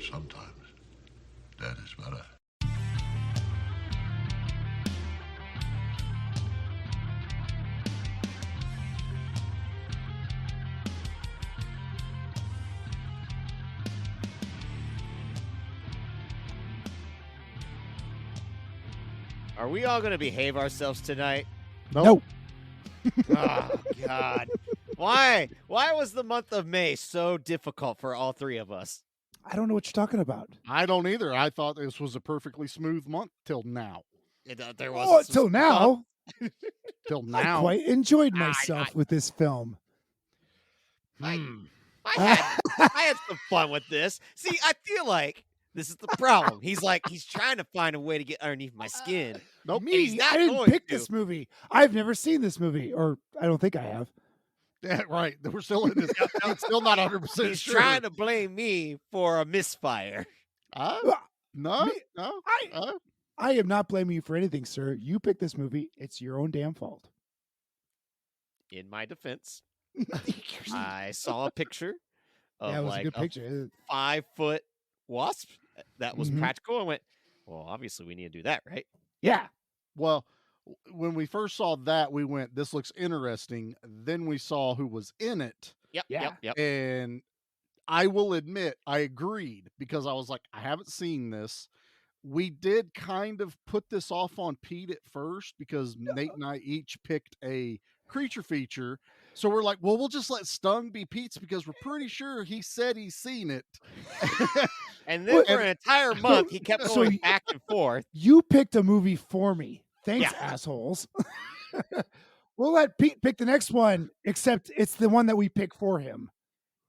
Sometimes dead is better. Are we all going to behave ourselves tonight? Nope. Oh, God. Why? Why was the month of May so difficult for all three of us? I don't know what you're talking about. I don't either. I thought this was a perfectly smooth month till now. There Oh, wasn't till now. Till I now. quite enjoyed myself with this film. I had some fun with this. See, I feel like this is the problem. He's trying to find a way to get underneath my skin. Nope. And he's Me, not I didn't going pick to. this movie. I've never seen this movie, or I don't think I have. Yeah, right. We're still in this. It's still not 100% He's sure. trying to blame me for a misfire. No. I am not blaming you for anything, sir. You picked this movie. It's your own damn fault. In my defense, I saw a picture of Yeah, it was like a good picture. 5-foot wasp that was Mhm. practical. I went, well, obviously we need to do that, right? Yeah. Well, when we first saw that, we went, this looks interesting. Then we saw who was in it. Yeah. Yep. And I will admit, I agreed because I was like, I haven't seen this. We did kind of put this off on Pete at first because Nate and I each picked a creature feature. So we're like, well, we'll just let Stung be Pete's because we're pretty sure he said he's seen it. And then for an entire month, he kept So going back and forth. You picked a movie for me. Thanks, Yeah. assholes. We'll let Pete pick the next one, except it's the one that we pick for him.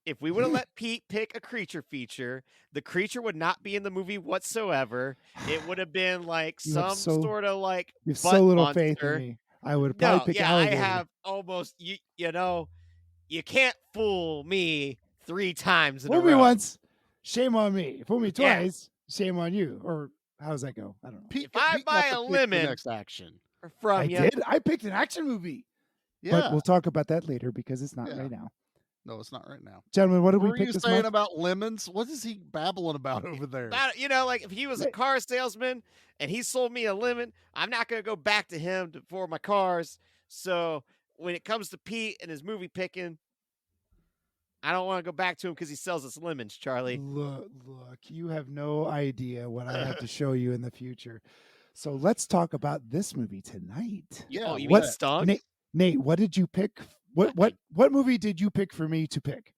If we would have let Pete pick a creature feature, the creature would not be in the movie whatsoever. It would have been like You have some sort of like You have butt so little monster. faith in me. I would probably pick alligator. I have almost you know, you can't fool me 3 times in a Fool me row. once, shame on me. Fool me Yeah. twice, shame on you. Or how does that go? I don't know. Pete, If I Pete buy got to a pick the lemon next action. from I you, did. I picked an action movie. Yeah. But we'll talk about that later because it's not Yeah. right now. No, it's not right now. Gentlemen, what did What we were pick you this saying month? about lemons? What is he babbling about over there? like if he was a car salesman and he sold me a lemon, I'm not going to go back to him for my cars. So when it comes to Pete and his movie picking, I don't want to go back to him because he sells us lemons, Charlie. Look, you have no idea what I have to show you in the future. So let's talk about this movie tonight. Yeah. Oh, you mean what? Stung? Nate, what did you pick? What movie did you pick for me to pick?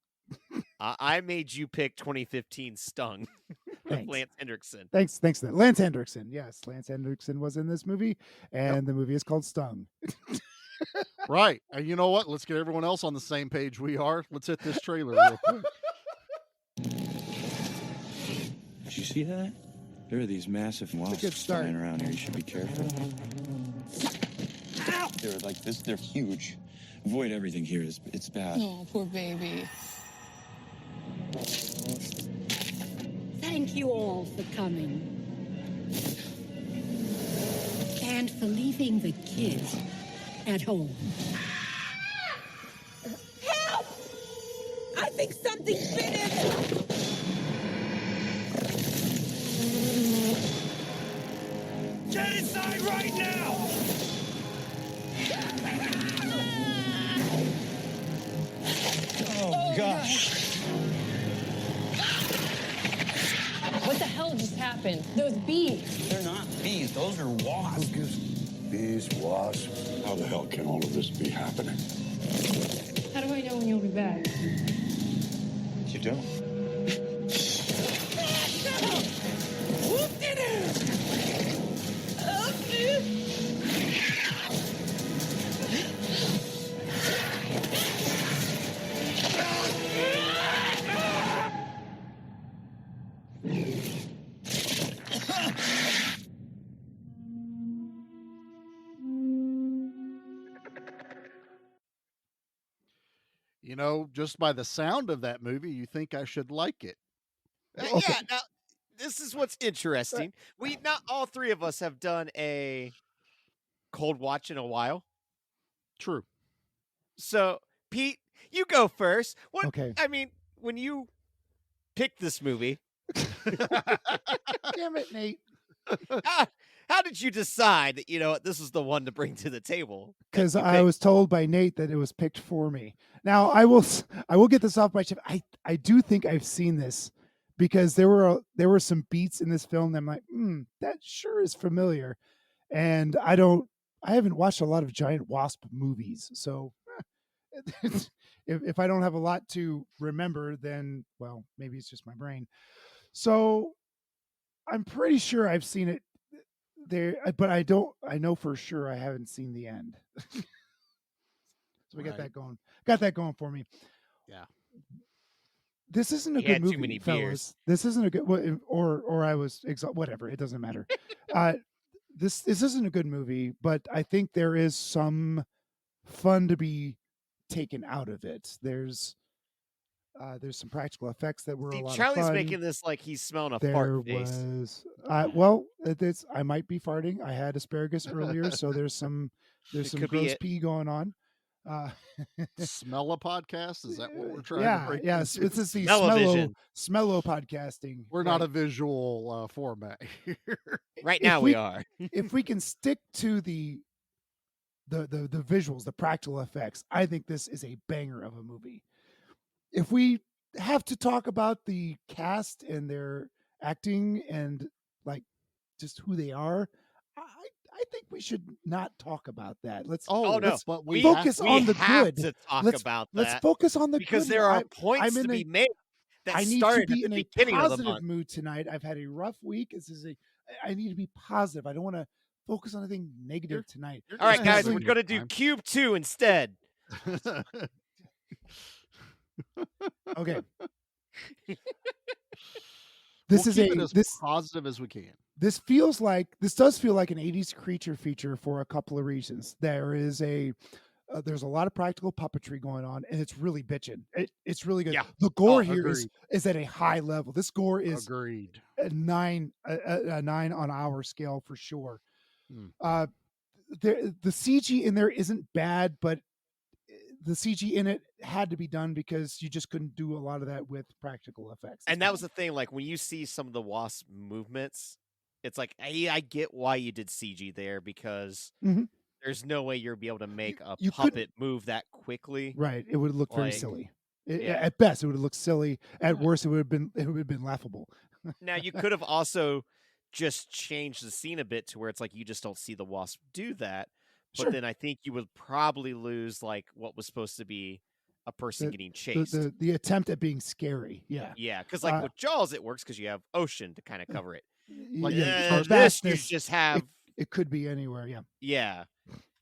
I made you pick 2015 Stung with Thanks. Lance Hendrickson. Thanks for that. Lance Hendrickson. Yes, Lance Hendrickson was in this movie, and the movie is called Stung. Right. And you know what? Let's get everyone else on the same page we are. Let's hit this trailer real quick. Did you see that? There are these massive wasps flying around here. You should be careful. Ow! They're like this. They're huge. Avoid everything here. It's bad. Oh, poor baby. Thank you all for coming. And for leaving the kids at home. Help! I think something bit him. Get inside right now! Oh, gosh. What the hell just happened? Those bees. They're not bees. Those are wasps. Bees, wasps. How the hell can all of this be happening? How do I know when you'll be back? You don't. Who did it? You know, just by the sound of that movie, you think I should like it. Yeah, now this is what's interesting. We not all three of us have done a cold watch in a while. True. So, Pete, you go first. Okay. I mean, when you picked this movie, Damn it, Nate. How did you decide that, this is the one to bring to the table? Because I was told by Nate that it was picked for me. Now I will get this off my chest. I do think I've seen this because there were some beats in this film that I'm like, that sure is familiar. And I haven't watched a lot of giant wasp movies, so if I don't have a lot to remember, then well, maybe it's just my brain. So I'm pretty sure I've seen it there, but I know for sure I haven't seen the end. So we got that going. Got that going for me. Yeah. This isn't a You good had movie, too many fellas. beers. This isn't a good, or I was whatever. It doesn't matter. This isn't a good movie, but I think there is some fun to be taken out of it. There's some practical effects that were a lot Charlie's of fun. making this like he's smelling a There fart face. was well, I might be farting. I had asparagus earlier, so there's some could be gross it. pee going on. Smell a podcast? Is that what we're trying to break yes, into? this is the Smell-o-vision. smello podcasting. We're not a visual format here. Right now we are. If we can stick to the visuals, the practical effects, I think this is a banger of a movie. If we have to talk about the cast and their acting and like just who they are, I think we should not talk about that. Let's but we focus on the have good. to talk let's, about let's that focus on the because good. there are points to be made that I need started to be at in the a beginning of the positive month. mood tonight. I've had a rough week. I need to be positive. I don't want to focus on anything negative tonight. All right, guys, having we're a going to good do time. Cube 2 instead. Okay. We'll keep it as positive as we can. This does feel like an 80s creature feature for a couple of reasons. There's a lot of practical puppetry going on, and it's really bitching. It's really good. Yeah. The gore Oh, here is at a high level. This gore is Agreed. a 9 on our scale for sure. Hmm. The CG in there isn't bad, but the CG in it had to be done because you just couldn't do a lot of that with practical effects. And that was the thing. Like when you see some of the Wasp movements, it's like, I get why you did CG there because there's no way you'll be able to make a puppet move that quickly. Right. It would look very silly. Yeah. At best, it would have looked silly. At worst, it would have been laughable. Now you could have also just changed the scene a bit to where it's like you just don't see the Wasp do that. But then I think you would probably lose like what was supposed to be a person getting chased. The attempt at being scary. Yeah. Yeah, because like with Jaws, it works because you have ocean to kind of cover it. Like this, you just have. It could be anywhere. Yeah. Yeah,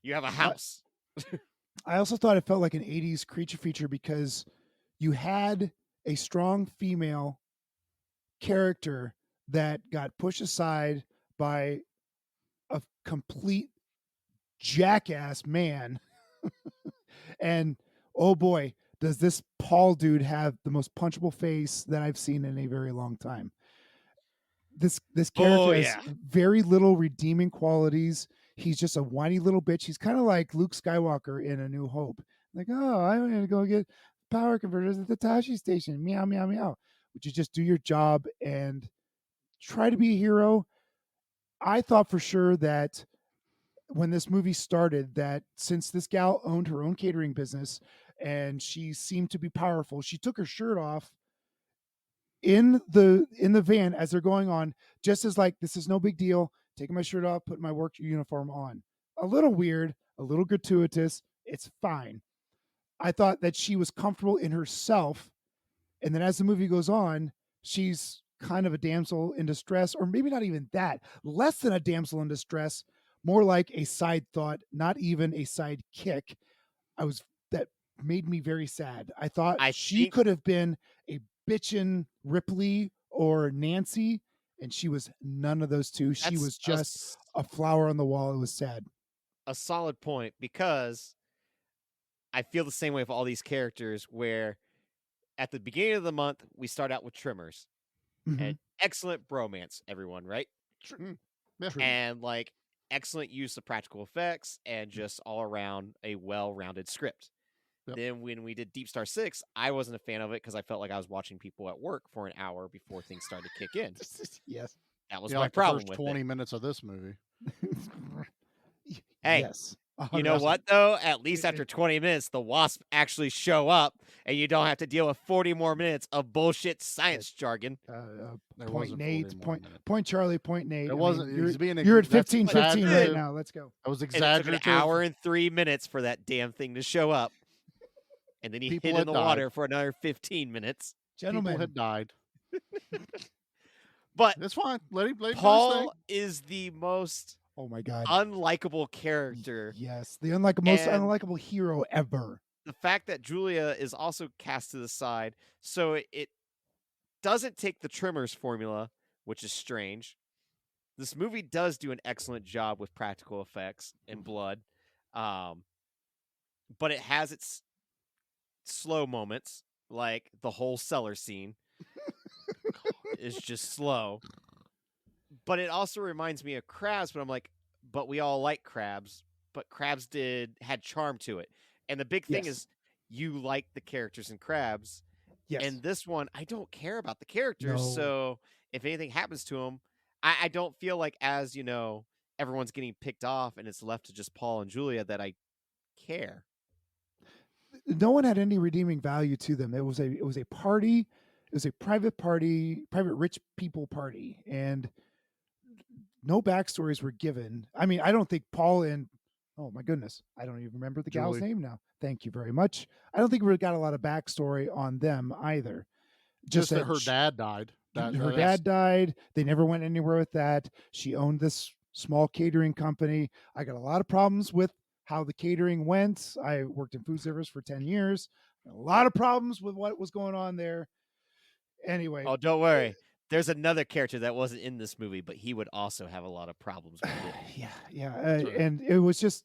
you have a house. I also thought it felt like an 80s creature feature because you had a strong female character that got pushed aside by a complete jackass man. And oh boy, does this Paul dude have the most punchable face that I've seen in a very long time. This character has very little redeeming qualities. He's just a whiny little bitch. He's kind of like Luke Skywalker in A New Hope. Like, oh, I'm going to go get power converters at the Tashi station. Meow, meow, meow. Would you just do your job and try to be a hero? I thought for sure that when this movie started, that since this gal owned her own catering business and she seemed to be powerful, she took her shirt off in the van as they're going on, just as like, this is no big deal, taking my shirt off, putting my work uniform on. A little weird, a little gratuitous. It's fine. I thought that she was comfortable in herself, and then as the movie goes on, she's kind of a damsel in distress, or maybe not even that, less than a damsel in distress, more like a side thought, not even a side kick. That made me very sad. I thought she could have been a bitchin' Ripley or Nancy, and she was none of those two. She was just a flower on the wall. It was sad. A solid point, because I feel the same way with all these characters where at the beginning of the month, we start out with Trimmers. And excellent bromance, everyone, right? And like excellent use of practical effects and just all around a well-rounded script. Yep. Then when we did Deep Star 6, I wasn't a fan of it because I felt like I was watching people at work for an hour before things started to kick in. Yes. That was Yeah, my like problem the first with 20 it. minutes of this movie. Hey, Yes. you know 100%. what, though? At least after 20 minutes, the Wasp actually show up, and you don't have to deal with 40 more minutes of bullshit science jargon. There Point wasn't 40 Nate, more minutes. point Charlie, point Nate. It I wasn't. mean, He's being you're at that's 15-15 right exaggerative. now. Let's go. That was And it took exaggerative. an hour and 3 minutes for that damn thing to show up. And then he People hid in had the water died. for another 15 minutes. Gentlemen, People had died. But It's fine. Let him do his thing. Paul is the most oh my God. unlikable character. Yes. The most And- unlikable hero ever. The fact that Julia is also cast to the side, so it doesn't take the Trimmers formula, which is strange. This movie does do an excellent job with practical effects and blood, but it has its slow moments, like the whole cellar scene is just slow. But it also reminds me of Crabs, but I'm like, but we all like Crabs, but Crabs had charm to it. And the big thing Yes. is you like the characters in Crabs. Yes. And this one, I don't care about the characters. No. So if anything happens to them, I don't feel like as, everyone's getting picked off and it's left to just Paul and Julia that I care. No one had any redeeming value to them. It was a party. It was a private party, private rich people party, and no backstories were given. I mean, I don't think Paul and oh my goodness, I don't even remember the gal's Julie. name now. Thank you very much. I don't think we got a lot of backstory on them either. Just that her sh- dad died. her dad died. They never went anywhere with that. She owned this small catering company. I got a lot of problems with how the catering went. I worked in food service for 10 years. A lot of problems with what was going on there. Anyway. Oh, don't worry. There's another character that wasn't in this movie, but he would also have a lot of problems with it. Yeah. Sure. And it was just,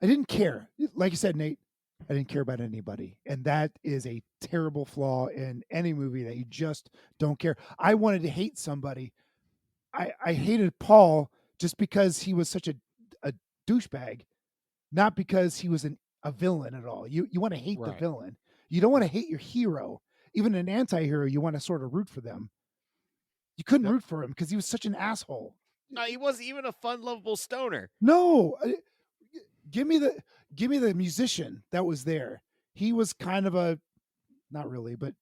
I didn't care. Like you said, Nate, I didn't care about anybody. And that is a terrible flaw in any movie that you just don't care. I wanted to hate somebody. I hated Paul just because he was such a douchebag, not because he was a villain at all. You want to hate the Right. villain. You don't want to hate your hero. Even an anti-hero, you want to sort of root for them. You couldn't root for him because he was such an asshole. No, he wasn't even a fun, lovable stoner. No, give me the musician that was there. He was kind of a, not really, but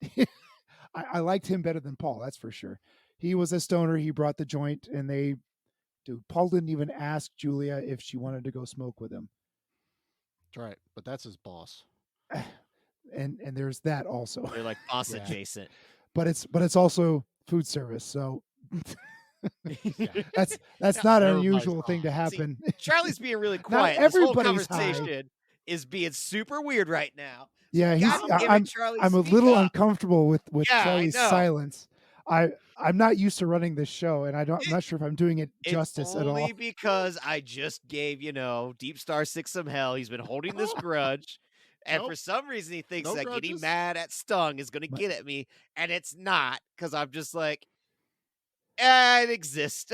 I liked him better than Paul. That's for sure. He was a stoner. He brought the joint, and Paul didn't even ask Julia if she wanted to go smoke with him. That's right. But that's his boss. And there's that also. They're like boss Yeah. adjacent. But it's also food service, so that's not an Everybody's unusual thing to high. happen. Charlie's being really quiet. This whole everybody's conversation is being super weird right now. Yeah, God damn it, I'm Charlie, a speak little up. uncomfortable with Yeah, I Charlie's know. silence. I'm not used to running this show, and I'm not sure if I'm doing it justice at all. Only because I just gave, Deep Star 6 some hell. He's been holding this grudge. And Nope. for some reason, he thinks No that getting grudges. mad at Stung is going to get at me. And it's not, because I'm just like, it exists.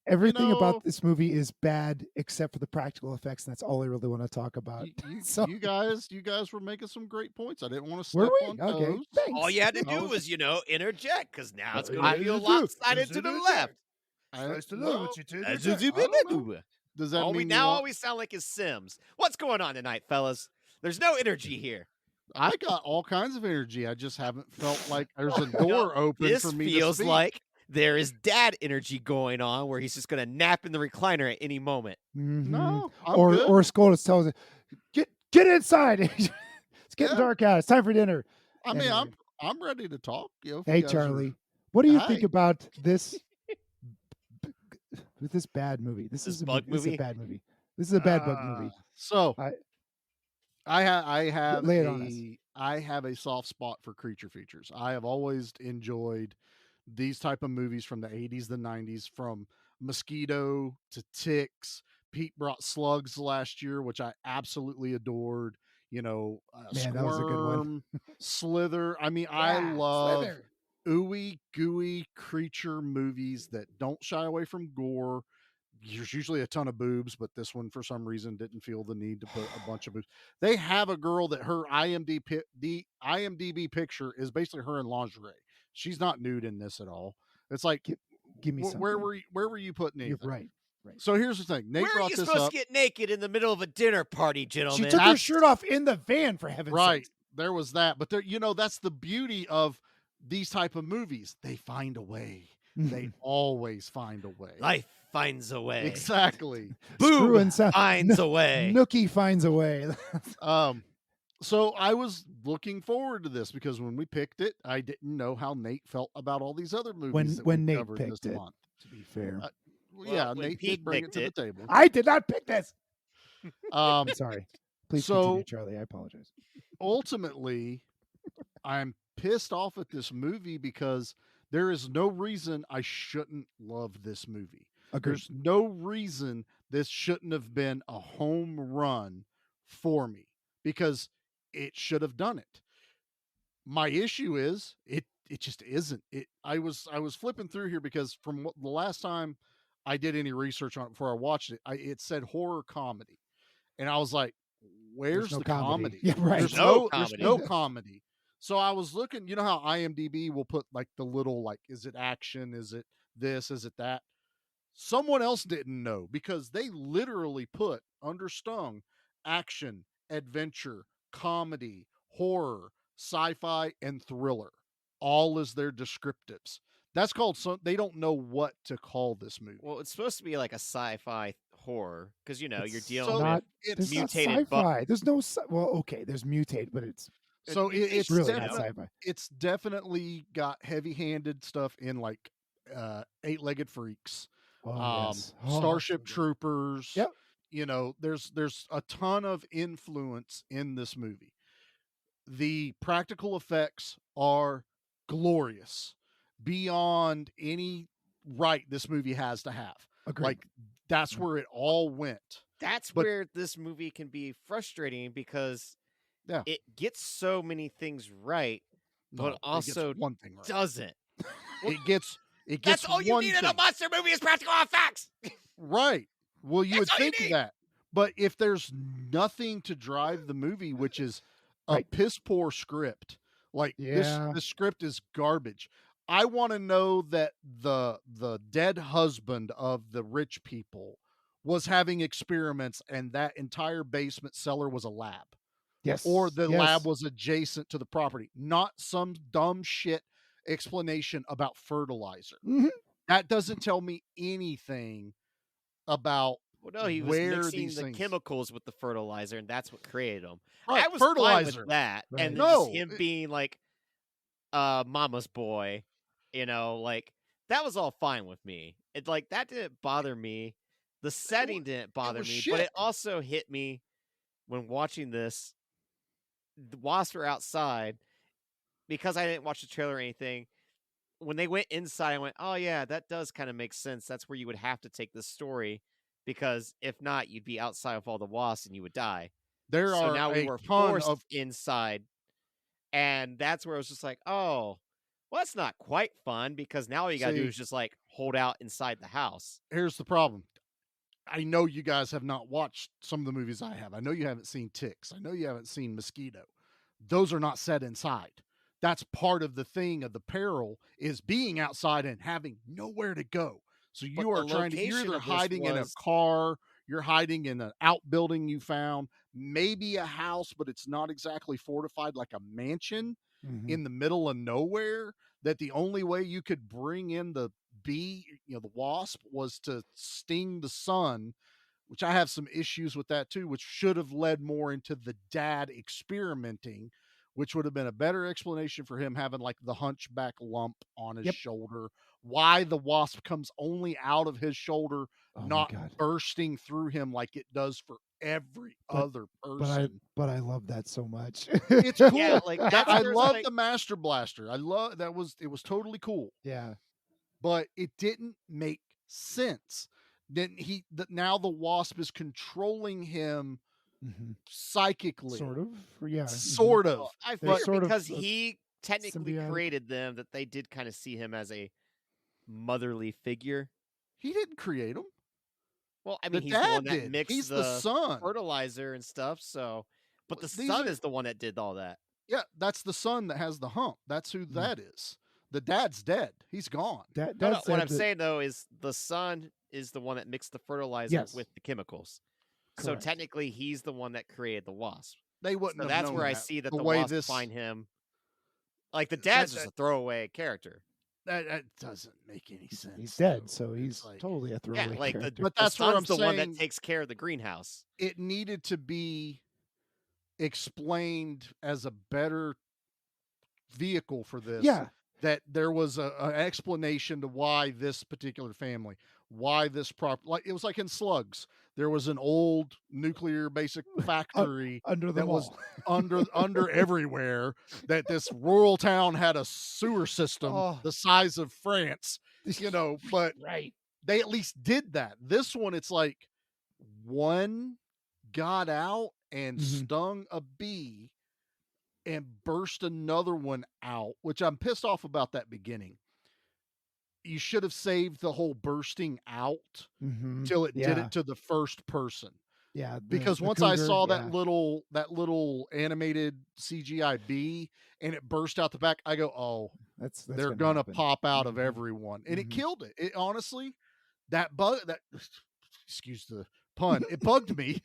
Everything know- about this movie is bad except for the practical effects, and that's all I really want to talk about. So- You guys were making some great points. I didn't want to Were step we? on Okay, toes. thanks. All you had to I do was- was, interject, because now it's going I to feel do. lopsided to the left. Supposed to know well, what you did. I don't know. Does that mean Now you all we sound like is Sims. What's going on tonight, fellas? There's no energy here. I got all kinds of energy. I just haven't felt like there's a door open This for me feels to speak. like there is dad energy going on where he's just going to nap in the recliner at any moment. Mhm. No, I'm or good. or Scotus tells it, get inside. It's getting Yeah. dark out. It's time for dinner. I mean, Anyway. I'm ready to talk. If you Hey guys Charlie, what do you think Hi. about this? With this bad movie. This This is a bug This is movie? a bad movie. This is a bad bug movie. So I- I have Lay it on us. I have a soft spot for creature features. I have always enjoyed these type of movies from the 80s, the 90s, from Mosquito to Ticks. Pete brought Slugs last year, which I absolutely adored. Man, that was a good one. Squirm, Slither. I mean, I love Slither. ooey gooey creature movies that don't shy away from gore, there's usually a ton of boobs, but this one for some reason didn't feel the need to put a bunch of boobs. They have a girl that her IMDb picture is basically her in lingerie. She's not nude in this at all. It's like, Give me something. where were you putting anything? You're right. Right. So here's the thing. Nate Where are brought you this supposed up. to get naked in the middle of a dinner party, gentlemen? She took her shirt off in the van, for heaven's Right. sake. There was that. But there, that's the beauty of these type of movies. They find a way. They always find a way. Life finds a way. Exactly. Screw and Boob finds a way. Nookie finds a way. So I was looking forward to this because when we picked it, I didn't know how Nate felt about all these other movies when we Nate covered picked this it, month. to be fair. Yeah, when Nate Pete did bring it picked to the it. table. I did not pick this. Um, Sorry. Please so- continue, Charlie. I apologize. ultimately, I'm pissed off at this movie because there is no reason I shouldn't love this movie. Agreed. There's no reason this shouldn't have been a home run for me because it should have done it. My issue is it just isn't. I was flipping through here because from the last time I did any research on it before I watched it, it said horror comedy. And I was like, where's no the comedy. comedy? Yeah, right. There's No no comedy. So I was looking, you know how IMDb will put like the little, like, is it action? Is it this? Is it that? Someone else didn't know because they literally put under Stung action, adventure, comedy, horror, sci-fi, and thriller, all as their descriptives. That's called they don't know what to call this movie. Well, it's supposed to be like a sci-fi horror because you're It's dealing so with There's not mutated sci-fi. There's no well, okay, there's mutate, but it's So it's really definitely, not sci-fi. it's definitely got heavy-handed stuff in, like Eight-Legged Freaks, Oh, yes. Oh, Starship so good. Troopers. Yep. There's a ton of influence in this movie. The practical effects are glorious beyond any right this movie has to have. Agreed. Like, that's where it all went. That's But- where this movie can be frustrating because Yeah. it gets so many things right, No, but it gets also one thing right. doesn't. It gets That's all you one need in a thing. monster movie is practical effects. Right. Well, you would That's all you think need. that. But if there's nothing to drive the movie, which is a Right. piss poor script, like Yeah. this script is garbage. I want to know that the dead husband of the rich people was having experiments and that entire basement cellar was a lab. Yes. Or the yes. lab was adjacent to the property, not some dumb shit explanation about fertilizer. Mhm. That doesn't tell me anything about Well, no, he was where mixing these the things- chemicals with the fertilizer, and that's what created them. Right, I was fertilizer. fine with that, Right. and then No, just him it- being like, mama's boy, like that was all fine with me. It like that didn't bother me. The setting didn't bother was me, shit. but it also hit me when watching this. The wasps were outside because I didn't watch the trailer or anything. When they went inside, I went, "Oh yeah, that does kind of make sense. That's where you would have to take this story, because if not, you'd be outside with all the wasps and you would die." There So are now we a were ton forced of inside, and that's where I was just like, "Oh, well, that's not quite fun because now all you gotta do See- is just like hold out inside the house." here's the problem. I know you guys have not watched some of the movies I have. I know you haven't seen Ticks. I know you haven't seen Mosquito. Those are not set inside. That's part of the thing of the peril is being outside and having nowhere to go. So But you are the trying to, you're location either of this hiding in a was- car, you're hiding in an outbuilding you found, maybe a house, but it's not exactly fortified like a mansion Mhm. in the middle of nowhere, that the only way you could bring in the bee, the wasp, was to sting the son, which I have some issues with that too, which should have led more into the dad experimenting, which would have been a better explanation for him having like the hunchback lump on his Yep. shoulder, why the wasp comes only out of his shoulder, Oh my not God. bursting through him like it does for every other person. But I love that so much. It's cool. Yeah, like that's I where it's love like- the Master Blaster. I love it was totally cool, Yeah. but it didn't make sense. Then now the wasp is controlling him Mhm. psychically, Sort of. Yeah. sort of. I They're figure sort of because a he technically symbiotic. created them, that they did kind of see him as a motherly figure. He didn't create him. Well, I The mean, he's the one dad that did. mixed He's the the son. fertilizer and stuff. So, but the These son are is the one that did all that. Yeah, that's the son that has the hump. That's who Mm. that is. The dad's dead. He's gone. No, That's what said I'm that, saying though is the son is the one that mixed the fertilizer Yes. with the chemicals. So Correct. technically, he's the one that created the wasp. They wouldn't So have that's known where I that. see that The the way wasp this find him. Like the dad's just that a throwaway character. that doesn't make any sense. he's dead, though. so It's he's like, totally a Yeah, throwaway like the, character. But the that's where son's I'm the one that saying- takes care of the greenhouse. it needed to be explained as a better vehicle for this. Yeah. That there was an explanation to why this particular family, why this like it was like in Slugs. There was an old nuclear basic factory Under the that was mall. under everywhere. That this rural town had a sewer system Oh. the size of France, but Right. they at least did that. This one, it's like one got out and Mhm. stung a bee and burst another one out, which I'm pissed off about that beginning. You should have saved the whole bursting out Mhm. till it did Yeah. it to the first person. Yeah. Because the once I cougar, saw yeah. that little animated CGI bee and it burst out the back, I go, "Oh, That's they're gonna gonna happen. pop out of Mhm. everyone," and it Mhm. killed it. It honestly, that bug that excuse the pun, it bugged me,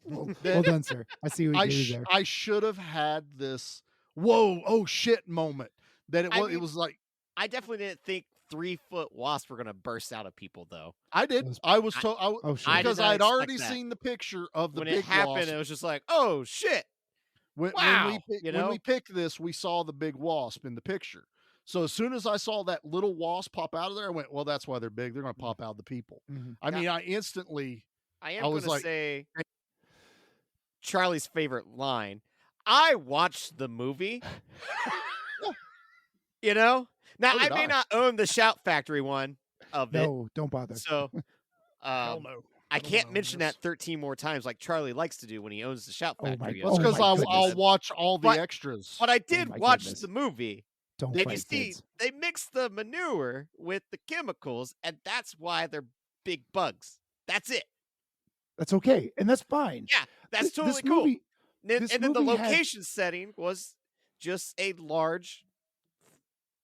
Well that done, sir. I see what you did there. I should have had this whoa, oh shit moment that it I was. It mean- was like I definitely didn't think 3-foot wasps were gonna burst out of people though. I did. was- I was told Oh, sure. I did because not I'd expect already that. seen the picture of the When big it happened, wasp. it was just like, oh shit. When Wow, when we picked this, we saw the big wasp in the picture. So as soon as I saw that little wasp pop out of there, I went, "Well, that's why they're big. They're going to pop out the people." Mhm. I Yeah. mean, I instantly I am I was gonna like- say Charlie's favorite line. I watched the movie. Now So I did may I. not own the Shout Factory one of it, No, don't bother. so hell no. I don't can't wanna own mention this. that 13 more times like Charlie likes to do when he owns the Shout Oh my Factory. God. That's Oh because my I'll goodness. watch all the But- extras. But I did my watch goodness. the movie. Don't And you fight see, kids. they mix the manure with the chemicals, and that's why they're big bugs. That's it. That's okay, and that's fine. Yeah, that's Th- totally this cool. Movie, And this then the movie had- location setting was just a large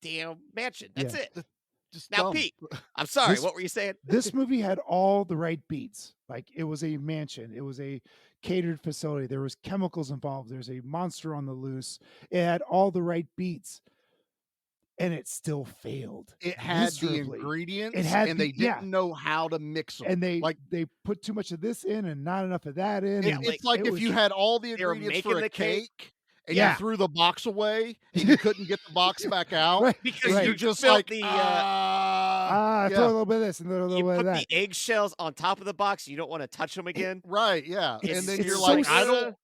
damn mansion. That's Yeah. it. Just Now, dumb. Pete, I'm sorry. This- What were you saying? this movie had all the right beats. Like it was a mansion. It was a catered facility. There was chemicals involved. There's a monster on the loose. It had all the right beats, and it still failed. It had the miserably. ingredients, It had and the- they didn't know how to mix them. And they like they put too much of this in and not enough of that in. Yeah, and it's like it if was- you had all the they were ingredients making for a the cake. cake and Yeah. you threw the box away and you couldn't get the box back out. Right, Because right. you You're just filled like the, throw a yeah. little bit of this and a little you bit put of that. the eggshells on top of the box. You don't want to touch them again. Right, yeah. It's- And then it's you're so like, sad.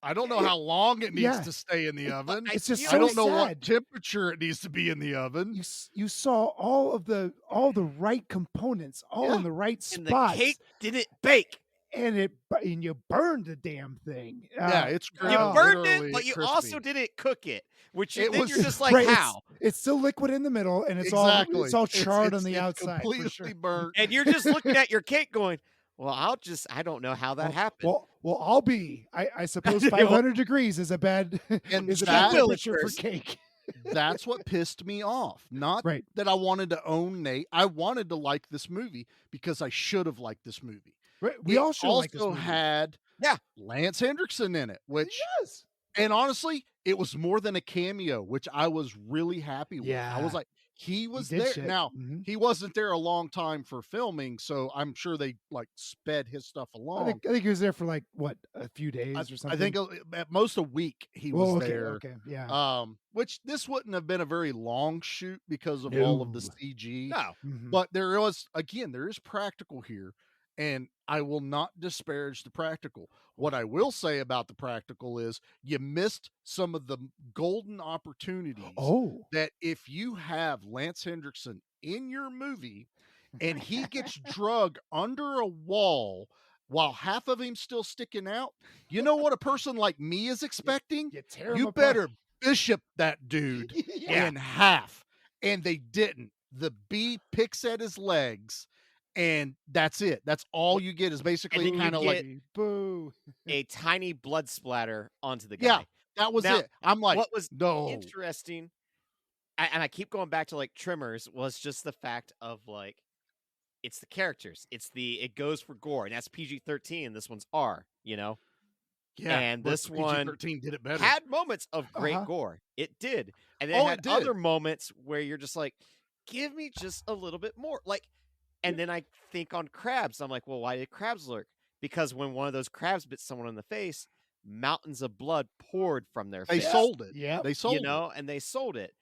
I don't know how long it needs Yeah. to stay in the oven. It's just feel- I so don't know sad. what temperature it needs to be in the oven. You saw all the right components all Yeah. in the right And spots, the cake didn't bake. and you burned the damn thing. Yeah, it's You crispy. burned literally it, but you crispy. also didn't cook it, which It then was- you're just like, Right, how? It's still liquid in the middle, and it's exactly. all charred on the it's outside. for completely sure. burnt. And you're just looking at your cake going, well, I don't know how that happened. Well, I suppose Yeah, well- 500 degrees is a bad And is a that- bad temperature for first. cake. That's what pissed me off. Not Right. that I wanted to own Nate. I wanted to like this movie because I should have liked this movie. Right, we It all should like this also movie. had Yeah. Lance Hendrickson in it, which Yes. and honestly, it was more than a cameo, which I was really happy with. I Yeah. was like, he was did there. shit. Now, Mhm. he wasn't there a long time for filming, so I'm sure they like sped his stuff along. I think he was there for like what, a few days I, or something. I think at most a week he was Well, okay, there. Okay, yeah. Which this wouldn't have been a very long shoot because of all of the No. CG. no. Mhm. But there is practical here, and I will not disparage the practical. What I will say about the practical is you missed some of the golden opportunities Oh, that if you have Lance Hendrickson in your movie and he gets drug under a wall while half of him's still sticking out, you know what a person like me is expecting? you tear him You apart. better bishop that dude Yeah. in half. And they didn't. The bee picks at his legs and that's it. That's all you get is basically then you kind of get- like, boo. A tiny blood splatter onto the guy. yeah, that was Now, it. I'm like, what was no. interesting, and I keep going back to like Tremors, was just the fact of like, it's the characters. It goes for gore, and that's PG-13. This one's R, you know? Yeah, and but this one PG-13 did it better. had moments of great Uh-huh. gore. It did. And then Oh, it it had did. other moments where you're just like, give me just a little bit more. Like, and then I think on crabs. I'm like, well, why did crabs lurk? Because when one of those crabs bit someone in the face, mountains of blood poured from their They face. sold it. Yep. They sold You know, and they sold it.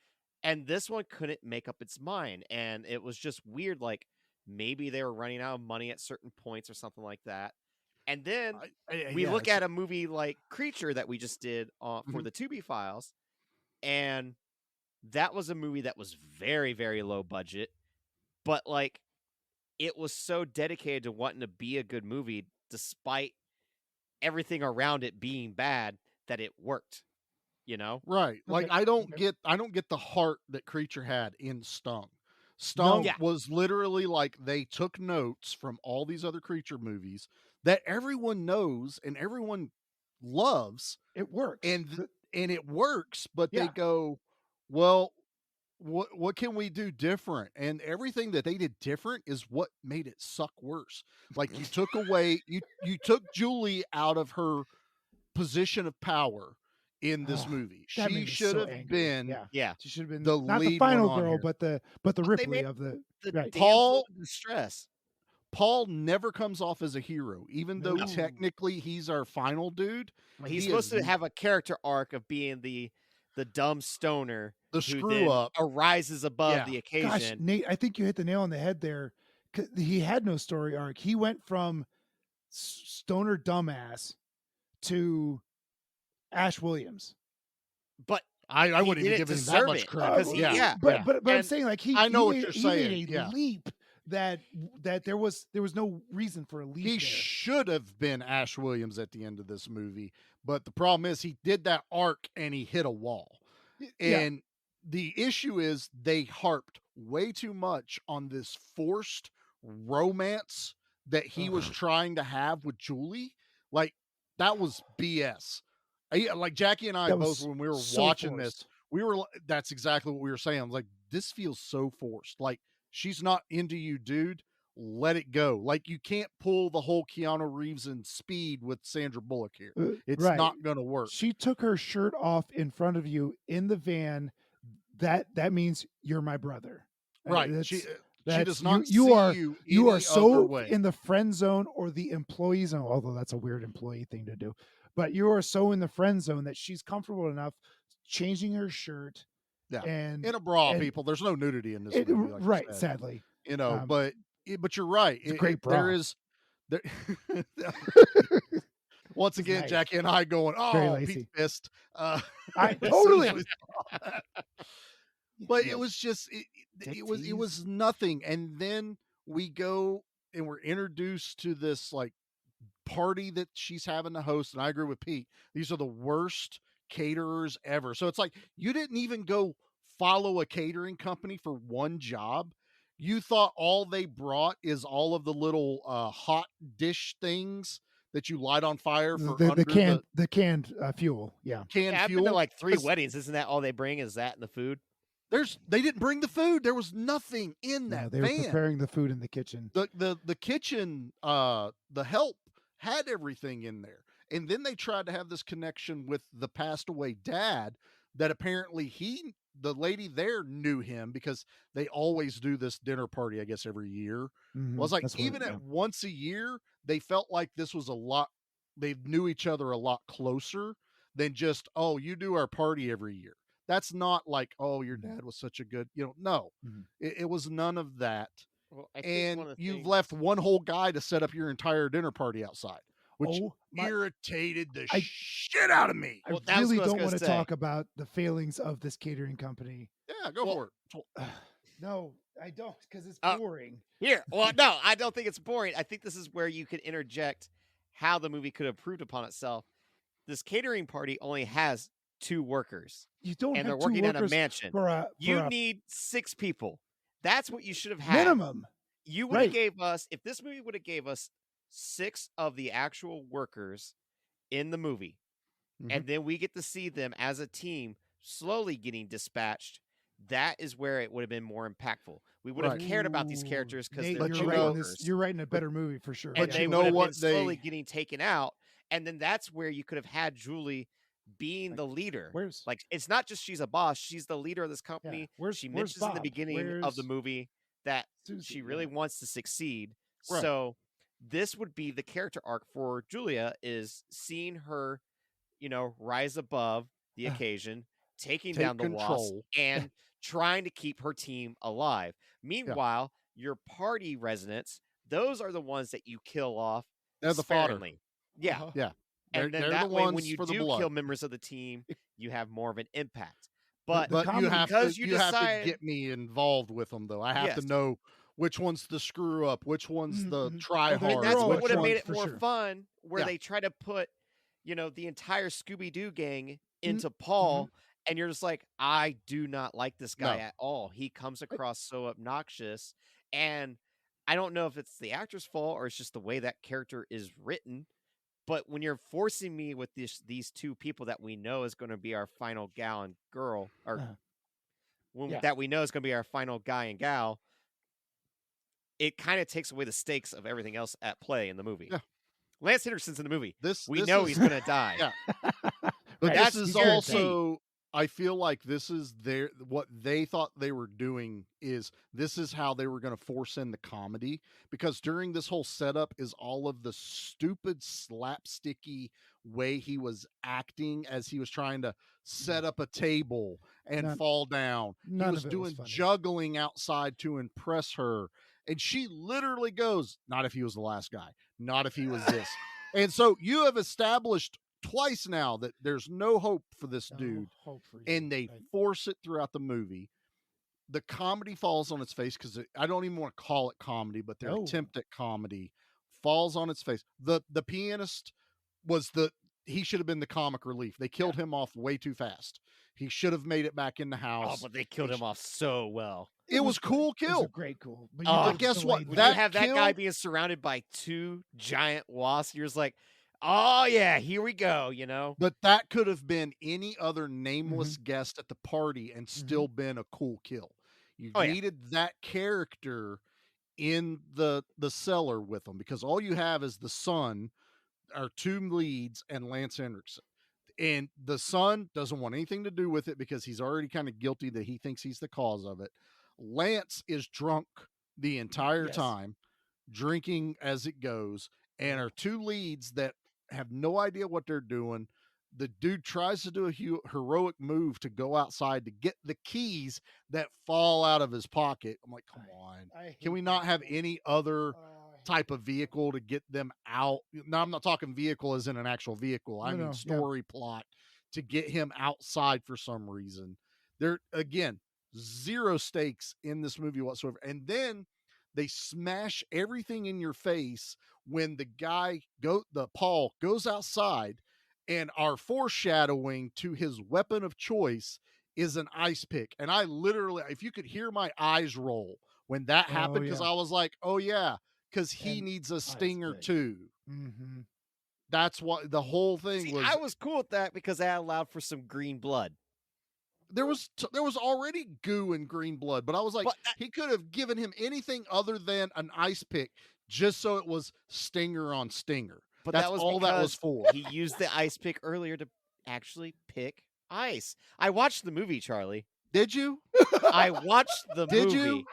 And this one couldn't make up its mind. And it was just weird. Like, maybe they were running out of money at certain points or something like that. And then we look at a movie like Creature that we just did for Mhm. the Tubi Files, and that was a movie that was very, very low budget, but like it was so dedicated to wanting to be a good movie despite everything around it being bad that it worked, you know? Right. Like Okay, I don't okay. get the heart that Creature had in Stung. Stung Yeah. was literally like they took notes from all these other Creature movies that everyone knows and everyone loves, It works. and it works, but they Yeah. go, well, what can we do different? And everything that they did different is what made it suck worse. Like you took away you took Julie out of her position of power in this Oh, movie. that made She me should so have angry. been Yeah. Yeah. She should have been the not the lead final one on girl, here. but the But they Ripley made of the The right. damsel Paul- in distress. Paul never comes off as a hero, even though No. technically he's our final dude. He's He supposed is to have a character arc of being the dumb stoner the who screw then up. arises above Yeah. the Gosh, occasion. Nate, I think you hit the nail on the head there. 'Cause he had no story arc. He went from stoner dumbass to Ash Williams. But I he wouldn't even didn't give him that deserve much it, credit. because he- yeah. but I'm And saying like I know what he you're made, saying, He made a yeah. leap that there was no reason for a leap. He there. should have been Ash Williams at the end of this movie, but the problem is he did that arc and he hit a wall. Yeah. And the issue is they harped way too much on this forced romance that he was Ugh. trying to have with Julie. Like that was BS. Like Jackie and I That both, was when we were so watching this, forced. we were that's exactly what we were saying. I was like, this feels so forced. Like she's not into you, dude. Let it go. Like you can't pull the whole Keanu Reeves and Speed with Sandra Bullock here. It's right. not gonna work. She took her shirt off in front of you in the van. That means you're my brother. Right. That's- She that's- does not you see are you you are any so other way. in the friend zone or the employee zone, although that's a weird employee thing to do. But you are so in the friend zone that she's comfortable enough changing her shirt. Yeah. And In a bra, and people. There's no nudity in this it, movie. Like you right, said. sadly. You know, Um, but you're right. it's a great There bra. is there once It's again, nice. Jackie and I going, Very oh, lacy. Pete's pissed. I as soon as totally. we saw that. But it was just it was nothing. And then we go and we're introduced to this like party that she's having to host. And I agree with Pete. These are the worst caterers ever. So it's like you didn't even go follow a catering company for one job. You thought all they brought is all of the little hot dish things that you light on fire for the canned fuel. Yeah. canned Yeah, I've fuel. been to like 3 'Cause weddings. Isn't that all they bring? Is that and the food? they didn't bring the food. There was nothing in No, that they van. were preparing the food in the kitchen. The kitchen, the help had everything in there. And then they tried to have this connection with the passed away dad that apparently the lady there knew him because they always do this dinner party, I guess, every year. Mhm, Well, it's like that's what- even yeah. at once a year, they felt like this was they knew each other a lot closer than just, oh, you do our party every year. That's not like, oh, your dad was such a good, no, Mhm. it was none of that. Well, I think And one of the you've things- left one whole guy to set up your entire dinner party outside, which Oh, my- irritated the I- shit out of me. Well, I that was really what I was don't gonna want to say. talk about the failings of this catering company. Yeah, go Well, for it. No, I don't, because it's Uh, boring. Here, well, no, I don't think it's boring. I think this is where you could interject how the movie could have improved upon itself. This catering party only has 2 workers, You don't and have they're 2 working at a workers mansion. for You a need 6 people. That's what you should have had. minimum. You would have Right. gave us, if this movie would have gave us 6 of the actual workers in the movie, and then we get to see them as a team slowly getting dispatched, that is where it would have been more impactful. We would have Right. cared about these characters because Nate, they're But you're you writing know- this. You're writing a better movie for sure. and But they you would know have what been slowly they- getting taken out, and then that's where you could have had Julie being the leader. Where's Like, it's not just she's a boss; she's the leader of this company. Where's She where's mentions in the Bob? beginning of the Where's movie that Susie? she really wants to succeed. Right. So this would be the character arc for Julia, is seeing her, rise above the occasion, taking Take down the Wasp, control. and trying to keep her team alive. Meanwhile, your party residents, those are the ones that you kill off They're the fodder. sparingly. Yeah. Uh-huh. Yeah. And then they're that the way, ones when you for the do blood. kill members of the team, you have more of an impact. But the But comedy- you have to because you, you have to decided- get me involved with them though. I have Yes. to know which one's the screw up, which one's the Mhm. try Oh, they're- and hard. that's all what which would have ones made it for more sure. fun, where Yeah. they try to put, the entire Scooby-Doo gang Mm-hmm. into Paul, and you're just like, I do not like this guy No. at all. He comes across so obnoxious, and I don't know if it's the actor's fault or it's just the way that character is written. But when you're forcing me with these two people that we know is going to be our final gal and girl, or Yeah. that we know is going to be our final guy and gal, it kind of takes away the stakes of everything else at play in the movie. Yeah. Lance Henriksen's in the movie. This We this know is- he's going to die. Yeah. But Right. That's this is guaranteed. also, I feel like this is what they thought they were doing is this is how they were going to force in the comedy, because during this whole setup is all of the stupid slapsticky way he was acting as he was trying to set up a table and None- fall down. He none was of it was doing funny. juggling outside to impress her. And she literally goes, not if he was the last guy, not if he was this. And so you have established twice now that there's no hope for this No dude, hope for you. and they Right. force it throughout the movie. The comedy falls on its face because I don't even want to call it comedy, but their No. attempt at comedy falls on its face. The pianist was he should have been the comic relief. They killed him off way too fast. He should have made it back in the Oh, house. but they killed him off so well. It was good. cool It was kill. a great cool. But, Oh, just guess what? delayed When it. you That have that guy kill- being surrounded by 2 giant wasps, you're just like, oh yeah, here we go, But that could have been any other nameless guest at the party and still been a cool kill. You Oh, yeah. needed that character in the cellar with them, because all you have is the son, our 2 leads, and Lance Henriksen. And the son doesn't want anything to do with it because he's already kind of guilty that he thinks he's the cause of it. Lance is drunk the entire Yes. time, drinking as it goes, and our 2 leads that have no idea what they're doing. The dude tries to do a heroic move to go outside to get the keys that fall out of his pocket. I'm like, come on. I Can we hate not that have movie. any other Oh, I hate type of vehicle to get them out? Now, I'm not talking vehicle as in an actual vehicle. I No, mean no, yeah. story plot to get him outside for some reason. There, again, zero stakes in this movie whatsoever. And then they smash everything in your face when the Paul goes outside, and our foreshadowing to his weapon of choice is an ice pick. And I literally, if you could hear my eyes roll when that happened, because yeah. I was like, oh yeah, because he And needs a ice stinger pick. too. Mm-hmm. That's what the whole thing See, was. I was cool with that because that allowed for some green blood. There was already goo and green blood, but I was like, But he could have given him anything other than an ice pick, just so it was stinger on stinger. But That's that was all that was because for. He used the ice pick earlier to actually pick ice. I watched the movie, Charlie. Did you? I watched the Did movie. you?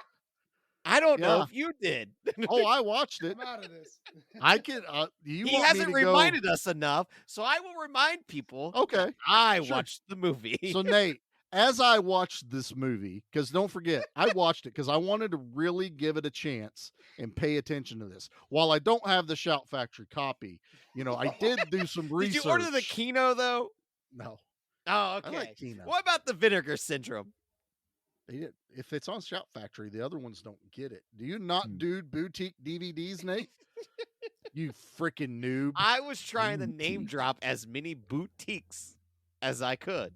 I don't know Yeah. if you did. Oh, I watched it. I'm out of this. I can. You He want me hasn't to go- reminded us enough, so I will remind people. Okay. I sure. watched the movie. So Nate, as I watched this movie, because don't forget, I watched it because I wanted to really give it a chance and pay attention to this. While I don't have the Shout Factory copy, I did do some Did research. you order the Kino though? No. Oh, I okay. like Kino. What about the Vinegar Syndrome? If it's on Shout Factory, the other ones don't get it. Do you not Hmm. do boutique DVDs, Nate? You freaking noob. I was trying to name Boutique. drop as many boutiques as I could.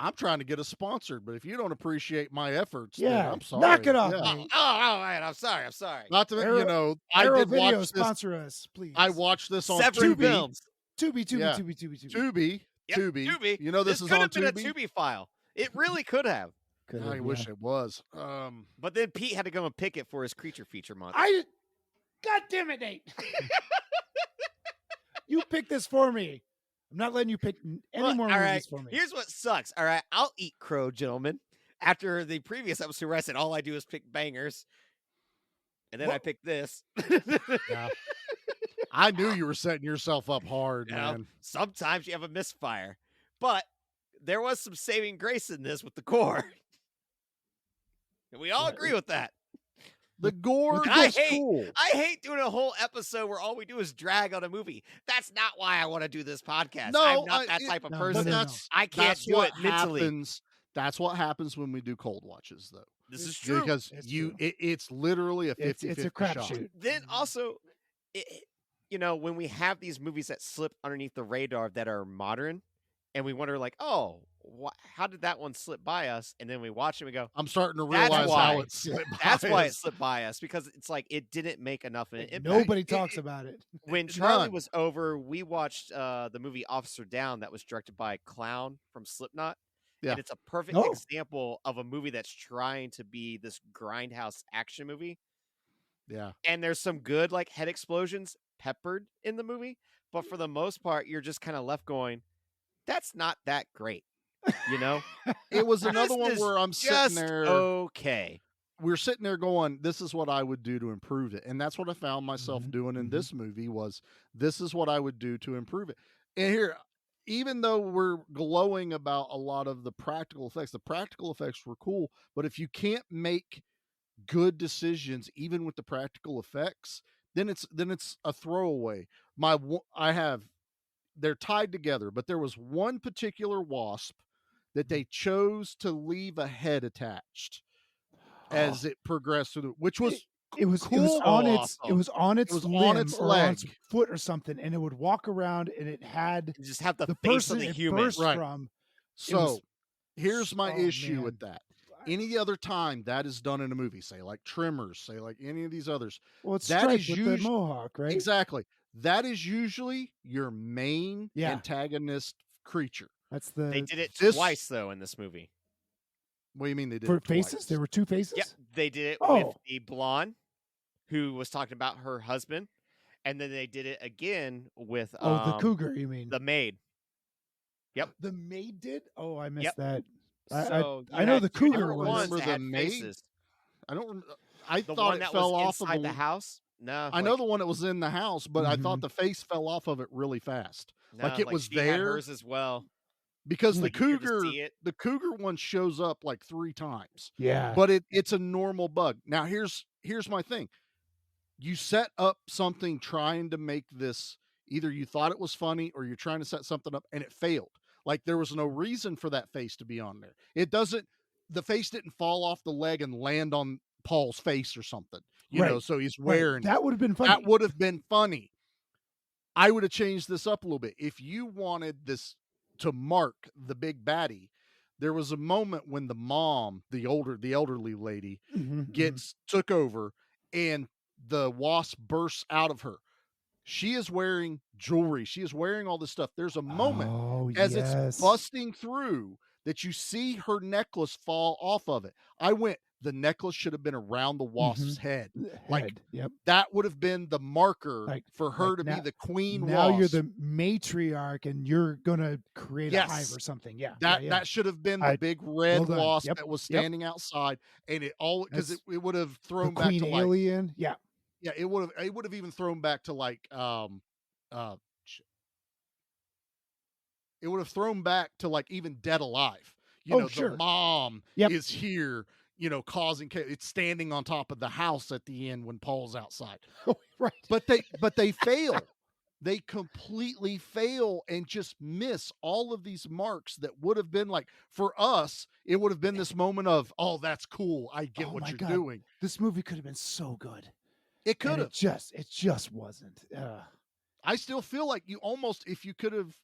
I'm trying to get us sponsored, but if you don't appreciate my efforts, then Yeah, I'm sorry. knock it off, Yeah. Nate. Oh, all right. I'm sorry. Not to, Arrow- I Arrow did Video watch this. sponsor us, please. I watched this on Severed Tubi. Films. Tubi. Yeah. Tubi. Yep, Tubi. Tubi. You know this is could on have been a Tubi. Tubi file. It really could have. I wish it was. But then Pete had to go and pick it for his creature feature month. God damn it, Nate! You pick this for me. I'm not letting you pick any Look, more all movies right, for me. here's what sucks. All right, I'll eat crow, gentlemen. After the previous episode where I said all I do is pick bangers, and then I picked this. Yeah. I knew you were setting yourself up hard, You know, man. sometimes you have a misfire, but there was some saving grace in this with the core, and we all agree with that. The gore I is hate- cool. I hate doing a whole episode where all we do is drag on a movie. That's not why I want to do this podcast. No, I'm not that type of no, person. no, no. I can't That's do what it mentally. happens. That's what happens when we do cold watches, though. This is true. Because It's you, true. it's literally a 50-50 It's a shot. crapshoot. Then also, when we have these movies that slip underneath the radar that are modern, and we wonder like, oh, how did that one slip by us? And then we watch it and we go, I'm starting to That's realize why. how it slipped by that's why it us. slipped by us, because it's like it didn't make enough of an impact. Nobody talks about it. When Charlie None. was over, we watched the movie Officer Down that was directed by Clown from Slipknot. Yeah. And it's a perfect Oh. example of a movie that's trying to be this grindhouse action movie. Yeah. And there's some good like head explosions peppered in the movie, but for the most part, you're just kind of left going, that's not that great. You know? It was another This one is where I'm sitting just there. okay. We're sitting there going, this is what I would do to improve it. And that's what I found myself doing in this movie was this is what I would do to improve it. And here, even though we're glowing about a lot of the practical effects were cool, but if you can't make good decisions, even with the practical effects, then it's a throwaway. They're tied together, but there was one particular wasp that they chose to leave a head attached as it progressed through, which was It was cool. on its Awesome. on its limb its or on its leg. foot or something, and it would walk around, and it had You just have the, the face of person the it human. burst Right. from. So was- here's my oh, issue man. with that. Any other time that is done in a movie, say like Tremors, say like any of these others, Well, it's that Strike is with usu- the mohawk, right? exactly. That is usually your main Yeah. antagonist creature. That's the They did it This- twice though in this movie. What do you mean they did for it twice? faces. There were two faces. Yep, they did it Oh. with the blonde who was talking about her husband, and then they did it again with Oh, the cougar. You mean the maid. the maid did? Oh, I missed Yep. that. I So I you know had the two cougar different was- ones Remember that the had maid? faces. I don't. I The thought one it that fell was off of inside the house. No, I know the one that was in the house, but I thought Mhm. the face fell off of it really fast no, it was she had there. hers as well. because Like, you could just see it. the cougar one shows up like 3 times. Yeah. But it's a normal bug. Now here's my thing. You set up something trying to make this, either you thought it was funny or you're trying to set something up and it failed. Like there was no reason for that face to be on there. The face didn't fall off the leg and land on Paul's face or something. You know, Right. so he's Right, wearing it. that would have been funny. That would have been funny. I would have changed this up a little bit. If you wanted this to mark the big baddie, there was a moment when the mom, the elderly lady, Mhm. took over and the wasp bursts out of her. She is wearing jewelry. She is wearing all this stuff. There's a moment Oh, as yes. it's busting through that you see her necklace fall off of it. I went, the necklace should have been around the wasp's head. Like, Head, yep. that would have been the marker Like- for her like to now- be the queen Now wasp. you're the matriarch, and you're gonna create a hive Yes. or something. Yeah. That yeah, yeah. that should have been the I- big red well done. wasp Yep, that was yep. standing outside, and it all because That's it would have the thrown back queen to like alien. Yeah. yeah, it would have even thrown back to like it would have thrown back to like even Dead Alive. You Oh, know, sure. the mom Yep. is here, you know, causing chaos. It's standing on top of the house at the end when Paul's outside. Oh, right. But they fail. They completely fail and just miss all of these marks that would have been like, for us, it would have been this moment of, oh, that's cool. I get Oh what my you're God. doing. This movie could have been so good. It could And have. it just wasn't. I still feel like you almost, if you could have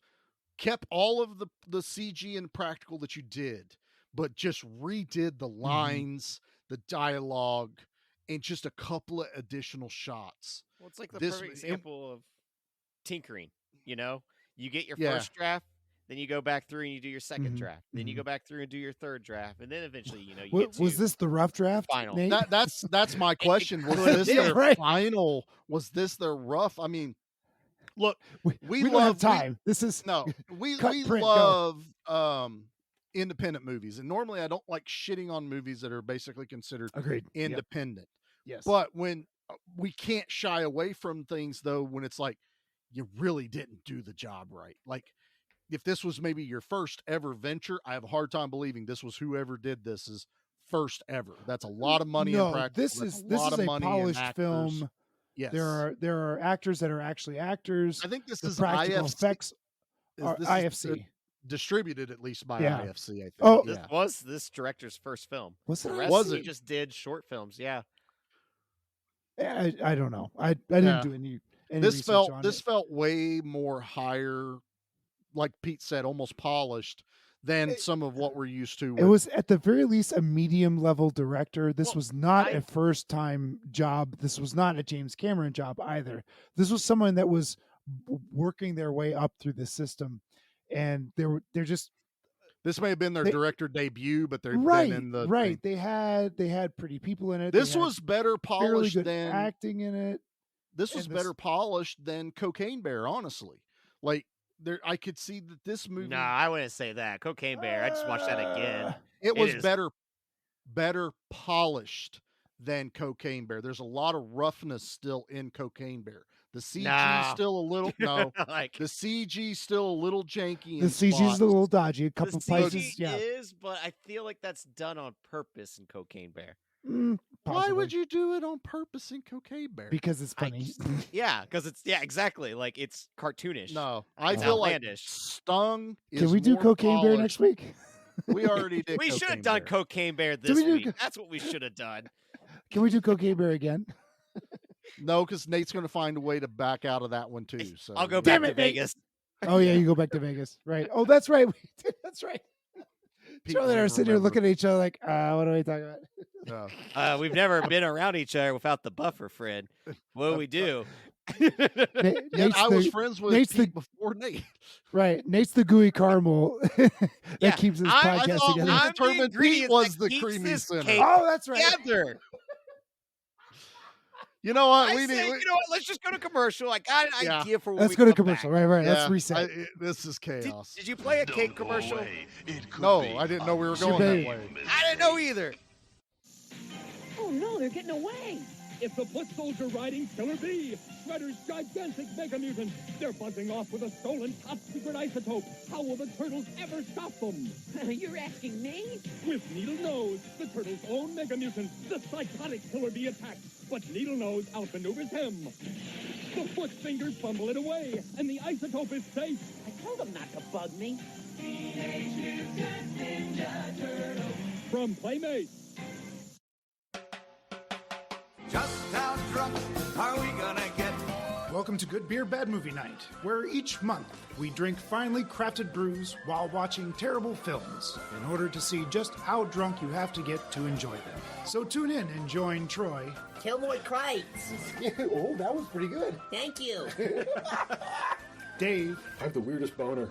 kept all of the CG and practical that you did, but just redid the lines, the dialogue, and just a couple of additional shots. Well, it's like the This- perfect it- example of tinkering. You know, you get your Yeah. first draft, then you go back through and you do your 2nd Mhm, draft, then you mhm. go back through and do your 3rd draft, and then eventually, you get Was to this the rough draft, final. Nate? That's my question. Was could've this been. their Right. final? Was this their rough? I mean, look, we we don't have love time. This is no, we Cut, we print, go. love independent movies, and normally I don't like shitting on movies that are basically considered agreed. Yep. independent. Yes. But when we can't shy away from things though, when it's like you really didn't do the job right. Like if this was maybe your first ever venture, I have a hard time believing this was whoever did this' first ever. That's a lot of money in no, practical. this That's is a this lot is of a money in polished actors. film. Yes. There are actors that are actually actors. I think this The is practical IFC. effects are This is IFC. distributed at least by Yeah. IFC, I think. Oh, This yeah. was this director's first film. Was The it rest Was he it? just did short films. Yeah. I don't know. I didn't Yeah. do any This research on it. felt way more higher, like Pete said, almost polished than some of what we're used to. It with- was at the very least a medium level director. This Well, was not I- a first time job. This was not a James Cameron job either. This was someone that was working their way up through the system, and they're just This may have been their they- director debut, but they've right, been in the right. They had pretty people in it. This They had was better fairly polished good than acting in it. this was and better polished than Cocaine Bear. Honestly, like there, I could see that this movie. No, I wouldn't say that. Cocaine Bear. I just watched that again. It was is. better polished than Cocaine Bear. There's a lot of roughness still in Cocaine Bear. The CG Nah. still a little no. Like The CG still a little janky. The in CG's spots. a little dodgy. A the couple CG places, yeah. is, but I feel like that's done on purpose in Cocaine Bear. Why Possibly. would you do it on purpose in Cocaine Bear? Because it's I funny. just- Yeah, because exactly. Like it's cartoonish. No, I It's feel like outlandish. Stung. Can is we do more Cocaine Bear polished. next week? We already did. We should Cocaine have done Bear. Cocaine Bear Did this we do week. co- That's what we should have done. Can we do Cocaine Bear again? No, because Nate's going to find a way to back out of that one too. So I'll go Damn back it, to Nate. Vegas. Oh yeah, you go back to Vegas, right? Oh, that's right. We did. That's right. Pete Charlie and I never are sitting here remembered. looking at each other like, what are we talking about? No. We've never been around each other without the buffer, Fred. What do we do? Yeah, Nate's I was the- friends with Nate's Pete the- before Nate. right. Nate's the gooey caramel that Yeah, keeps this I podcast thought we together. I'm the determined Pete ingredients was that the keeps creamy this center. cake Oh, that's right. together. You know what? I We say, need. you know what? Let's just go to commercial. I got an Yeah. idea for when Let's we go to come commercial. back. Right. Let's yeah, reset. this is Did, chaos. did you play a cake commercial? No, I didn't know we were Should going that be. way. I didn't know either. Oh no, they're getting away. It's the foot soldier riding Killer Bee, Shredder's gigantic mega mutant. They're buzzing off with a stolen top secret isotope. How will the turtles ever stop them? You're asking me? With Needle Nose, the turtles' own mega mutant, the psychotic Killer Bee attacks, but Needle Nose outmaneuvers him. The foot fingers fumble it away, and the isotope is safe. I told them not to bug me. From Playmates. Just how drunk are we gonna get? Welcome to Good Beer, Bad Movie Night, where each month we drink finely crafted brews while watching terrible films in order to see just how drunk you have to get to enjoy them. So tune in and join Troy, Kilroy Kreitz. oh, that was pretty good, Thank you. Dave, I have the weirdest boner.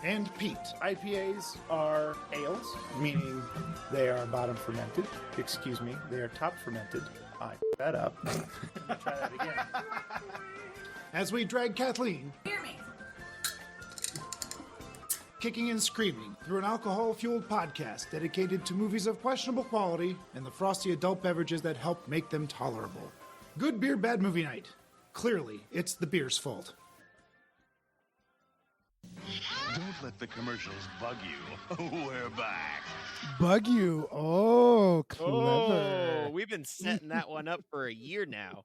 and Pete. IPAs are ales, meaning they are bottom fermented. Excuse me, they are top fermented. I that up. Try that again. As we drag Kathleen, kicking and screaming through an alcohol-fueled podcast dedicated to movies of questionable quality and the frosty adult beverages that help make them tolerable. Good Beer, Bad Movie Night. Clearly, it's the beer's fault. Don't let the commercials bug you. We're back. Bug you. Oh, clever. Oh, we've been setting that one up for a year now.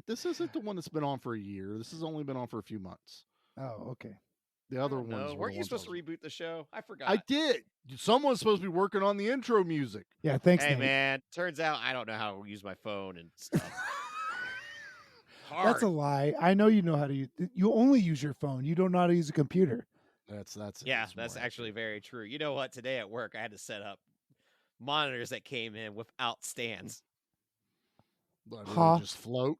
This isn't the one that's been on for a year. This has only been on for a few months. Oh, okay. The other No, ones. were weren't the you ones I supposed to was- reboot the show? I forgot. I did. Someone's supposed to be working on the intro music. Yeah, thanks, Hey Nate. man, turns out I don't know how to use my phone and stuff. hard. That's a lie. I know you know how to use. You only use your phone. You don't know how to use a computer. That's actually very true. You know what? Today at work, I had to set up monitors that came in without stands. But they just float.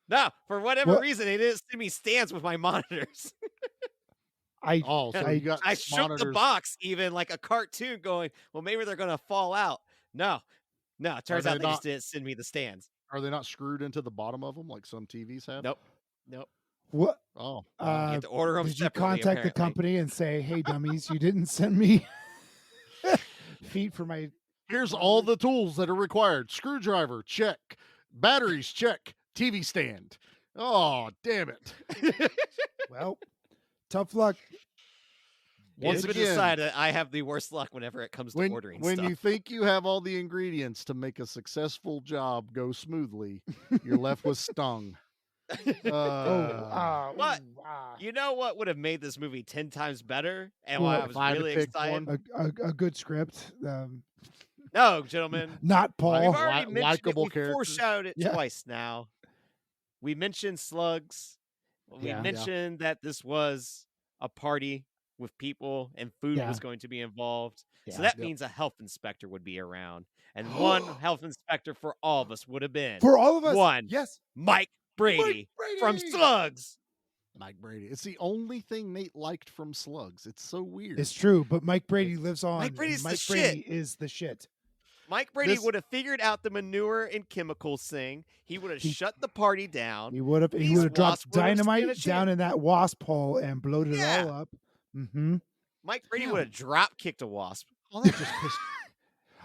No, for whatever reason, they didn't send me stands with my monitors. I shook the box even like a cartoon, going, well, maybe they're gonna fall out. No, it turns out they just didn't send me the stands. Are they not screwed into the bottom of them like some TVs have? Nope. What? Oh, you have to order them. Did you contact the company and say, "Hey, dummies, you didn't send me feet for my"? Here's all the tools that are required: screwdriver, check; batteries, check; TV stand. Oh, damn it! Well, tough luck. Once again, decided I have the worst luck whenever it comes to ordering when stuff. you think you have all the ingredients to make a successful job go smoothly, you're left with Stung. But you know what would have made this movie 10 times better, and why I was really excited? A good script. No, gentlemen, not Paul. We've already mentioned likable it. We foreshadowed it Yeah. twice now. We mentioned slugs. We mentioned that this was a party with people and food was going to be involved. So that means a health inspector would be around. And one health inspector for all of us would have been. For all of us? One. Yes. Mike Brady, from Slugs. Mike Brady. It's the only thing Nate liked from Slugs. It's so weird. It's true, but Mike Brady lives on. Mike Brady's Mike the Brady shit. is the shit. Mike Brady would have figured out the manure and chemicals thing. He would have shut the party down. He would have dropped dynamite down in that wasp hole and blowed it all up. Mm-hmm. Mike Brady would have drop kicked a wasp. Oh, that just pissed.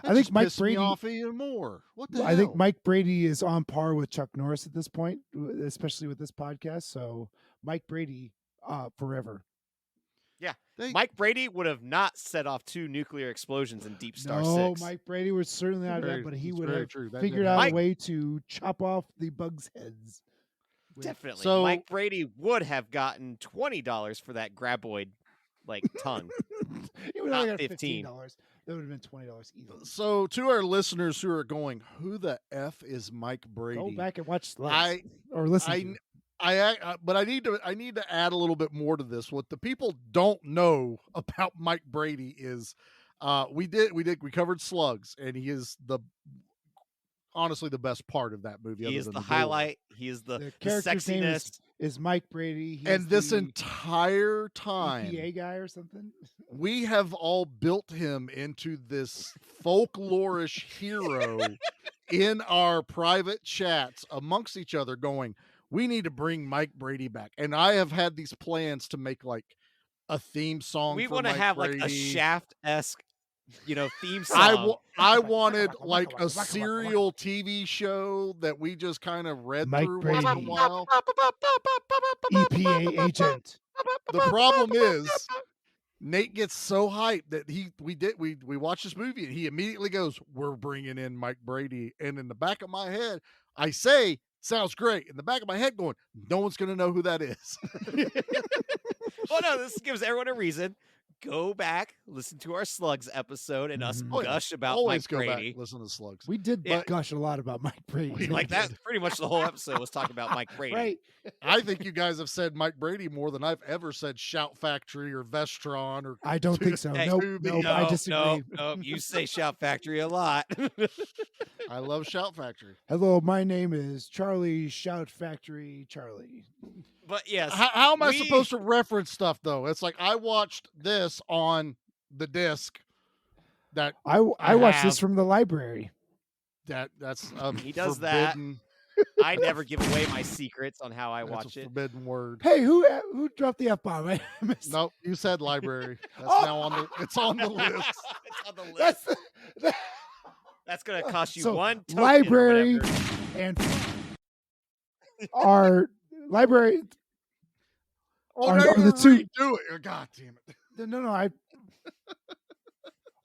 I think Mike Brady me off even more. What the hell? I think Mike Brady is on par with Chuck Norris at this point, especially with this podcast. So Mike Brady, forever. Yeah, Mike Brady would have not set off 2 nuclear explosions in Deep Star 6. No, Mike Brady was certainly not that, but he would have figured out a way to chop off the bugs' heads. Definitely. So Mike Brady would have gotten $20 for that graboid, tongue. He would have got $15. That would have been $20 easy. So to our listeners who are going, who the F is Mike Brady? Go back and watch Slugs or listen. But I need to add a little bit more to this. What the people don't know about Mike Brady is, we covered Slugs, and he is honestly the best part of that movie. He is the highlight. He is the character's sexiness. name is Mike Brady. And this entire time, EPA guy or something. We have all built him into this folklorish hero in our private chats amongst each other, going, we need to bring Mike Brady back. And I have had these plans to make a theme song. We want to have a Shaft-esque, theme song. I wanted a serial TV show that we just kind of read Mike through Brady. once in a while. EPA agent. The problem is Nate gets so hyped that we watched this movie and he immediately goes, we're bringing in Mike Brady. And in the back of my head, I say, sounds great. In the back of my head going, no one's going to know who that is. Well, no, this gives everyone a reason. Go back, listen to our Slugs episode, and us gush about Always Mike go Brady. back, listen to Slugs. We did gush a lot about Mike Brady. That pretty much the whole episode was talking about Mike Brady. Right. I think you guys have said Mike Brady more than I've ever said Shout Factory or Vestron or. I don't think so. Nope, I disagree. No, you say Shout Factory a lot. I love Shout Factory. Hello, my name is Charlie Shout Factory Charlie. But yes, how am I supposed to reference stuff though? It's like I watched this on the disc. That I watched this from the library. That's he does forbidden. that. I never give away my secrets on how I watch it. Forbidden word. Hey, who dropped the F-bomb? Nope, you said library. That's now on the. It's on the list. It's on the list. That's going to cost you one token library and our library. Are the two? Do it. God damn it! No.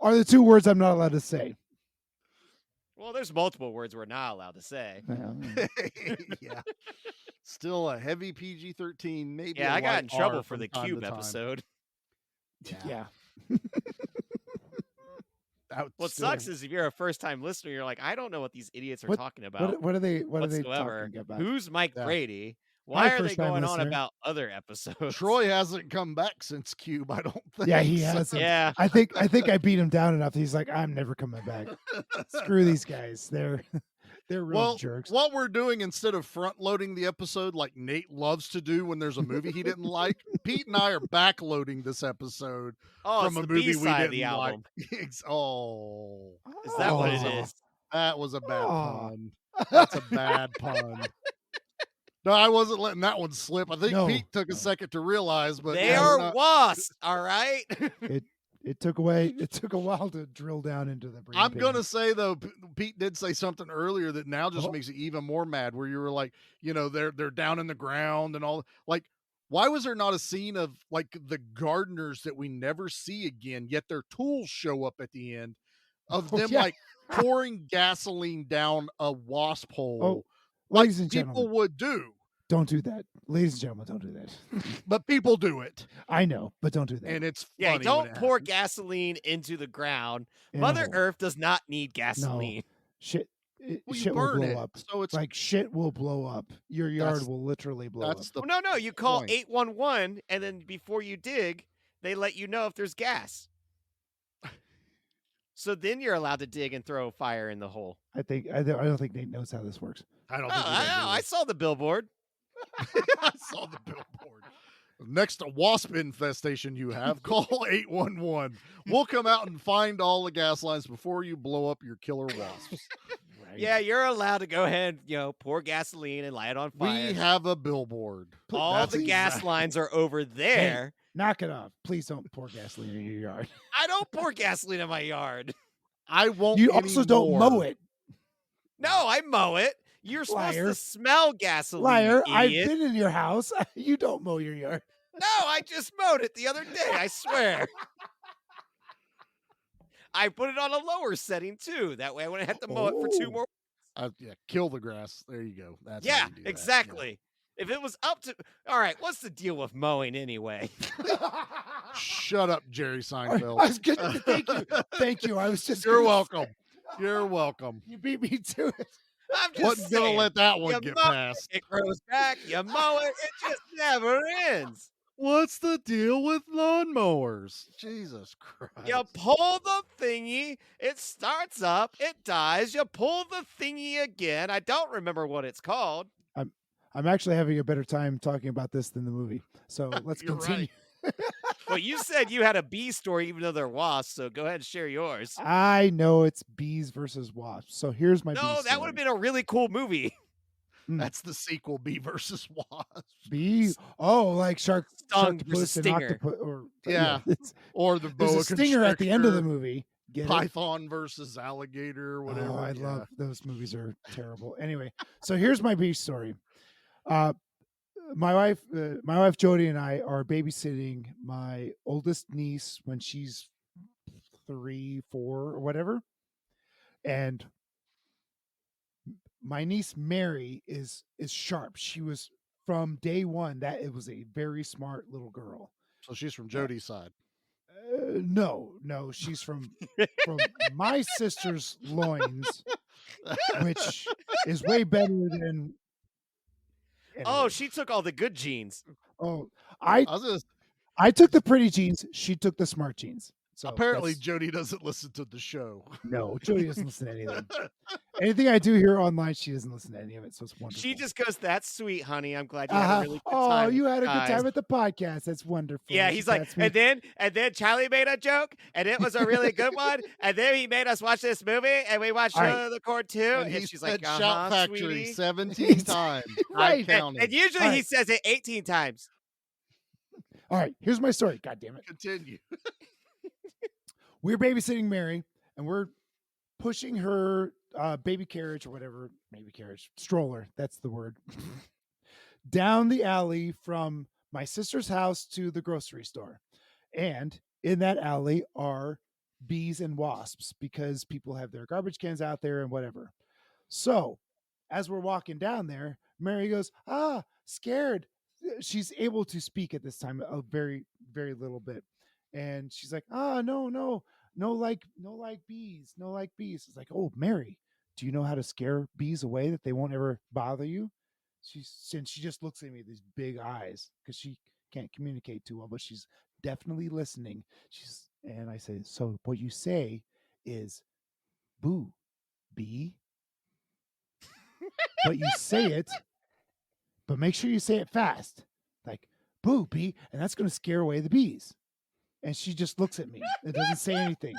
Are the 2 words I'm not allowed to say? Well, there's multiple words we're not allowed to say. Yeah. Still a heavy PG-13. Maybe. Yeah, I got in trouble for the Cube episode. Yeah. What sucks is if you're a first-time listener, you're like, I don't know what these idiots are What- talking about. What are they whatsoever. talking about? Who's Mike Yeah. Brady? Hi, Why are they first-time going on listener. about other episodes? Troy hasn't come back since Cube, I don't think. Yeah, he so- hasn't. Yeah. I think I beat him down enough. He's like, I'm never coming back. Screw these guys. They're real Well, jerks. what we're doing instead of front loading the episode like Nate loves to do when there's a movie he didn't like, Pete and I are back loading this episode Oh, from it's a the movie we B-side didn't of the album. like. Oh, Is that what it Oh. is? that was a bad Aw. pun. That's a bad pun. No, I wasn't letting that one slip. I think No, Pete took a no. second to realize, but They yeah, we're are not- wasps, all right? It took a while to drill down into the brain. I'm pan. gonna say though, Pete did say something earlier that now just Oh. makes it even more mad. Where you were like, they're down in the ground and all. Like, why was there not a scene of like the gardeners that we never see again, yet their tools show up at the end of Oh, them yeah. like pouring gasoline down a wasp hole, Oh, like ladies and people gentlemen, would do, don't do that. Ladies and gentlemen, don't do that. but people do it, I know, but don't do that. and it's Yeah, funny don't when it pour happens. gasoline into the ground. In a Mother hole. Earth does not need gasoline. Shit, Well, you shit will burn blow it, up. so it's Like shit will blow up. Your yard That's- will literally blow up. that's the Well, no, you call point. 811, and then before you dig, they let you know if there's gas. So then you're allowed to dig and throw fire in the hole. I don't think Nate knows how this works. I don't Oh, think he does I either. saw the billboard. I saw the billboard. Next wasp infestation you have, call 811. We'll come out and find all the gas lines before you blow up your killer wasps. Right. Yeah, you're allowed to go ahead, pour gasoline and light it on fire. We have a billboard. All That's the gas exact- lines are over there. Knock it off. Please don't pour gasoline in your yard. I don't pour gasoline in my yard. I won't. You also don't mow it. No, I mow it. You're supposed Liar. to smell gasoline. Liar, you I've idiot. been in your house. You don't mow your yard. No, I just mowed it the other day. I swear. I put it on a lower setting too. That way I wouldn't have to mow it for 2 Oh. more. Kill the grass. There you go. That's how Yeah, you do that. exactly. If it was up to, all right, what's the deal with mowing anyway? Yeah. Shut up, Jerry I Seinfeld. was gonna, thank you. I was just. You're gonna welcome. say- You're welcome. You beat me to it. I'm just Wasn't gonna saying, let that one you get mow past. It grows back. You mow it. It just never ends. What's the deal with lawnmowers? Jesus Christ. You pull the thingy, it starts up, it dies. You pull the thingy again. I don't remember what it's called. I'm actually having a better time talking about this than the movie. So let's You're continue. Well, you said you had a bee story, even though they're wasps. So go ahead and share yours. I know it's bees versus wasps. So here's my No, that would have been a really cool movie. That's the sequel, Bee versus Wasp. bee. Oh, like shark, Stung sharktopus versus and stinger. octopus, or Yeah. it's- Or the there's boa a stinger at the end of the constrictor, movie. Get it? Python versus alligator, whatever. Oh, I yeah. love those movies. Are terrible. Anyway, so here's my beach story. My wife Jody and I are babysitting my oldest niece when she's 3, 4, or whatever, and my niece Mary is sharp. She was from day one. That it was a very smart little girl. So she's from Jody's side. No, she's from my sister's loins, which is way better than. Oh, Anyway. she took all the good genes. Oh, I was just, I took the pretty genes. She took the smart genes. So apparently that's- Jody doesn't listen to the show. no, Jody doesn't listen to anything. Anything I do here online, she doesn't listen to any of it. So it's wonderful. She just goes, "That's sweet, honey. I'm glad you had Uh-huh. a really good Oh, time." you had a good guys." time at the podcast. That's wonderful. Yeah, She he's like, pats me. and then Charlie made a joke, and it was a really good one, and then he made us watch this movie, and we watched All right. Show of the Court too, And and he she's said like, Shout Factory sweetie. 17 times. Right. I counted. And usually All he right. says it 18 times. All right, here's my story. God damn it. Continue. We're babysitting Mary, and we're pushing her baby carriage or whatever, baby carriage, stroller, that's the word, down the alley from my sister's house to the grocery store. And in that alley are bees and wasps because people have their garbage cans out there and whatever. So as we're walking down there, Mary goes, scared. She's able to speak at this time a very, very little bit. And she's like, no, no like bees, no like bees. It's like, oh, Mary, do you know how to scare bees away that they won't ever bother you? She just looks at me with these big eyes because she can't communicate too well, but she's definitely listening. And I say, so what you say is boo, bee. But you say it, but make sure you say it fast. Like, boo, bee, and that's going to scare away the bees. And she just looks at me. It doesn't say anything.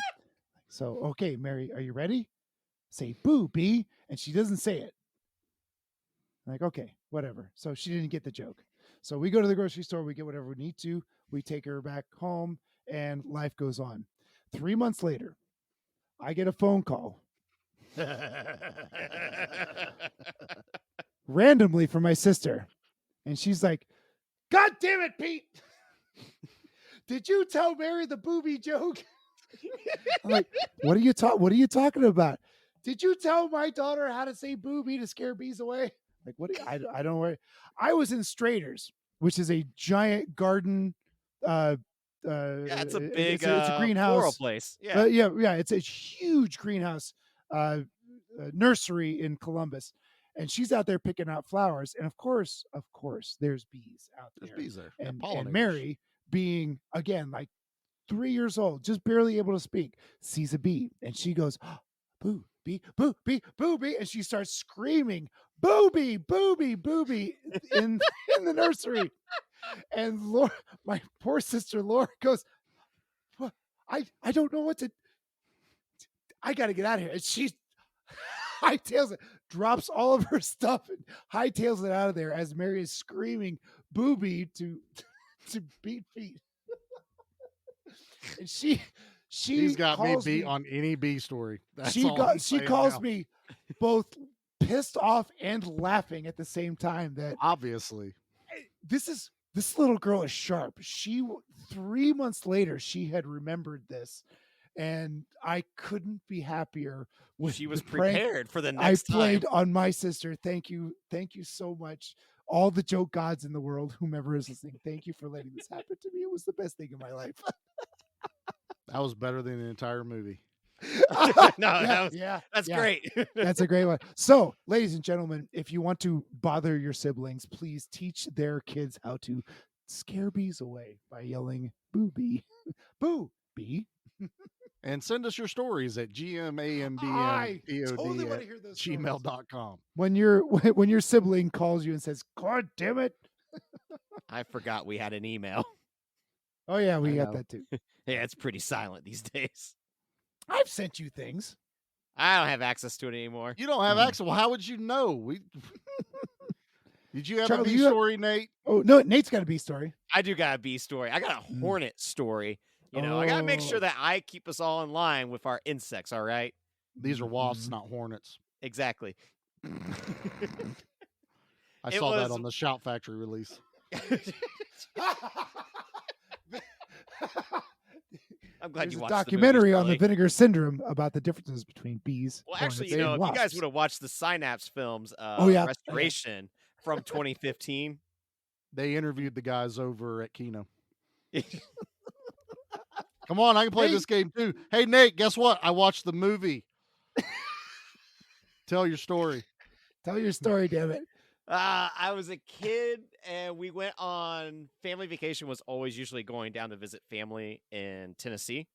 So, okay, Mary, are you ready? Say boo, bee, and she doesn't say it. Like, okay, whatever. So she didn't get the joke. So we go to the grocery store, we get whatever we need to, we take her back home, and life goes on. 3 months later, I get a phone call randomly from my sister. And she's like, God damn it, Pete. Did you tell Mary the booby joke? I'm like, what are you talking about? Did you tell my daughter how to say booby to scare bees away? Like, what? I don't worry. I was in Strader's, which is a giant garden. Yeah, it's a big it's a greenhouse floral place. Yeah, yeah. It's a huge greenhouse nursery in Columbus, and she's out there picking out flowers. And of course, there's bees out there. There's bees there. And Yeah, Mary, being again like 3 years old, just barely able to speak, sees a bee, and she goes, oh, boo, bee, boo, bee, boo, bee, and she starts screaming, booby, booby, booby in the nursery. And Laura, my poor sister Laura, goes, what? I don't know what to. I got to get out of here. And she hightails it, drops all of her stuff, and hightails it out of there as Mary is screaming booby to beat feet. And she's got me beat me on any bee story. That's she calls me both pissed off and laughing at the same time. That obviously this little girl is sharp. 3 months later, she had remembered this, and I couldn't be happier. She was prepared for the next I played time. on my sister. Thank you so much. All the joke gods in the world, whomever is listening, thank you for letting this happen to me. It was the best thing in my life. That was better than the entire movie. That's great. That's a great one. So, ladies and gentlemen, if you want to bother your siblings, please teach their kids how to scare bees away by yelling boo bee, boo bee. And send us your stories at gmambmpod@gmail.com. When your sibling calls you and says, God damn it. I forgot we had an email. Oh yeah, we got that too. Yeah, it's pretty silent these days. I've sent you things. I don't have access to it anymore. You don't have access. Well, how would you know? Did you have Charlie, a bee story, Nate? Oh no, Nate's got a bee story. I do got a bee story. I got a hornet story. You know, I gotta make sure that I keep us all in line with our insects. All right. These are wasps, not hornets. Exactly. I saw that on the Shout Factory release. I'm glad you watched a documentary the on the vinegar syndrome about the differences between bees. Well, actually, you know, if you guys would have watched the Synapse films restoration from 2015, they interviewed the guys over at Kino. Come on, I can play this game too. Hey, Nate, guess what? I watched the movie. Tell your story. Tell your story, damn it. I was a kid, and we went on family vacation. Was always usually going down to visit family in Tennessee.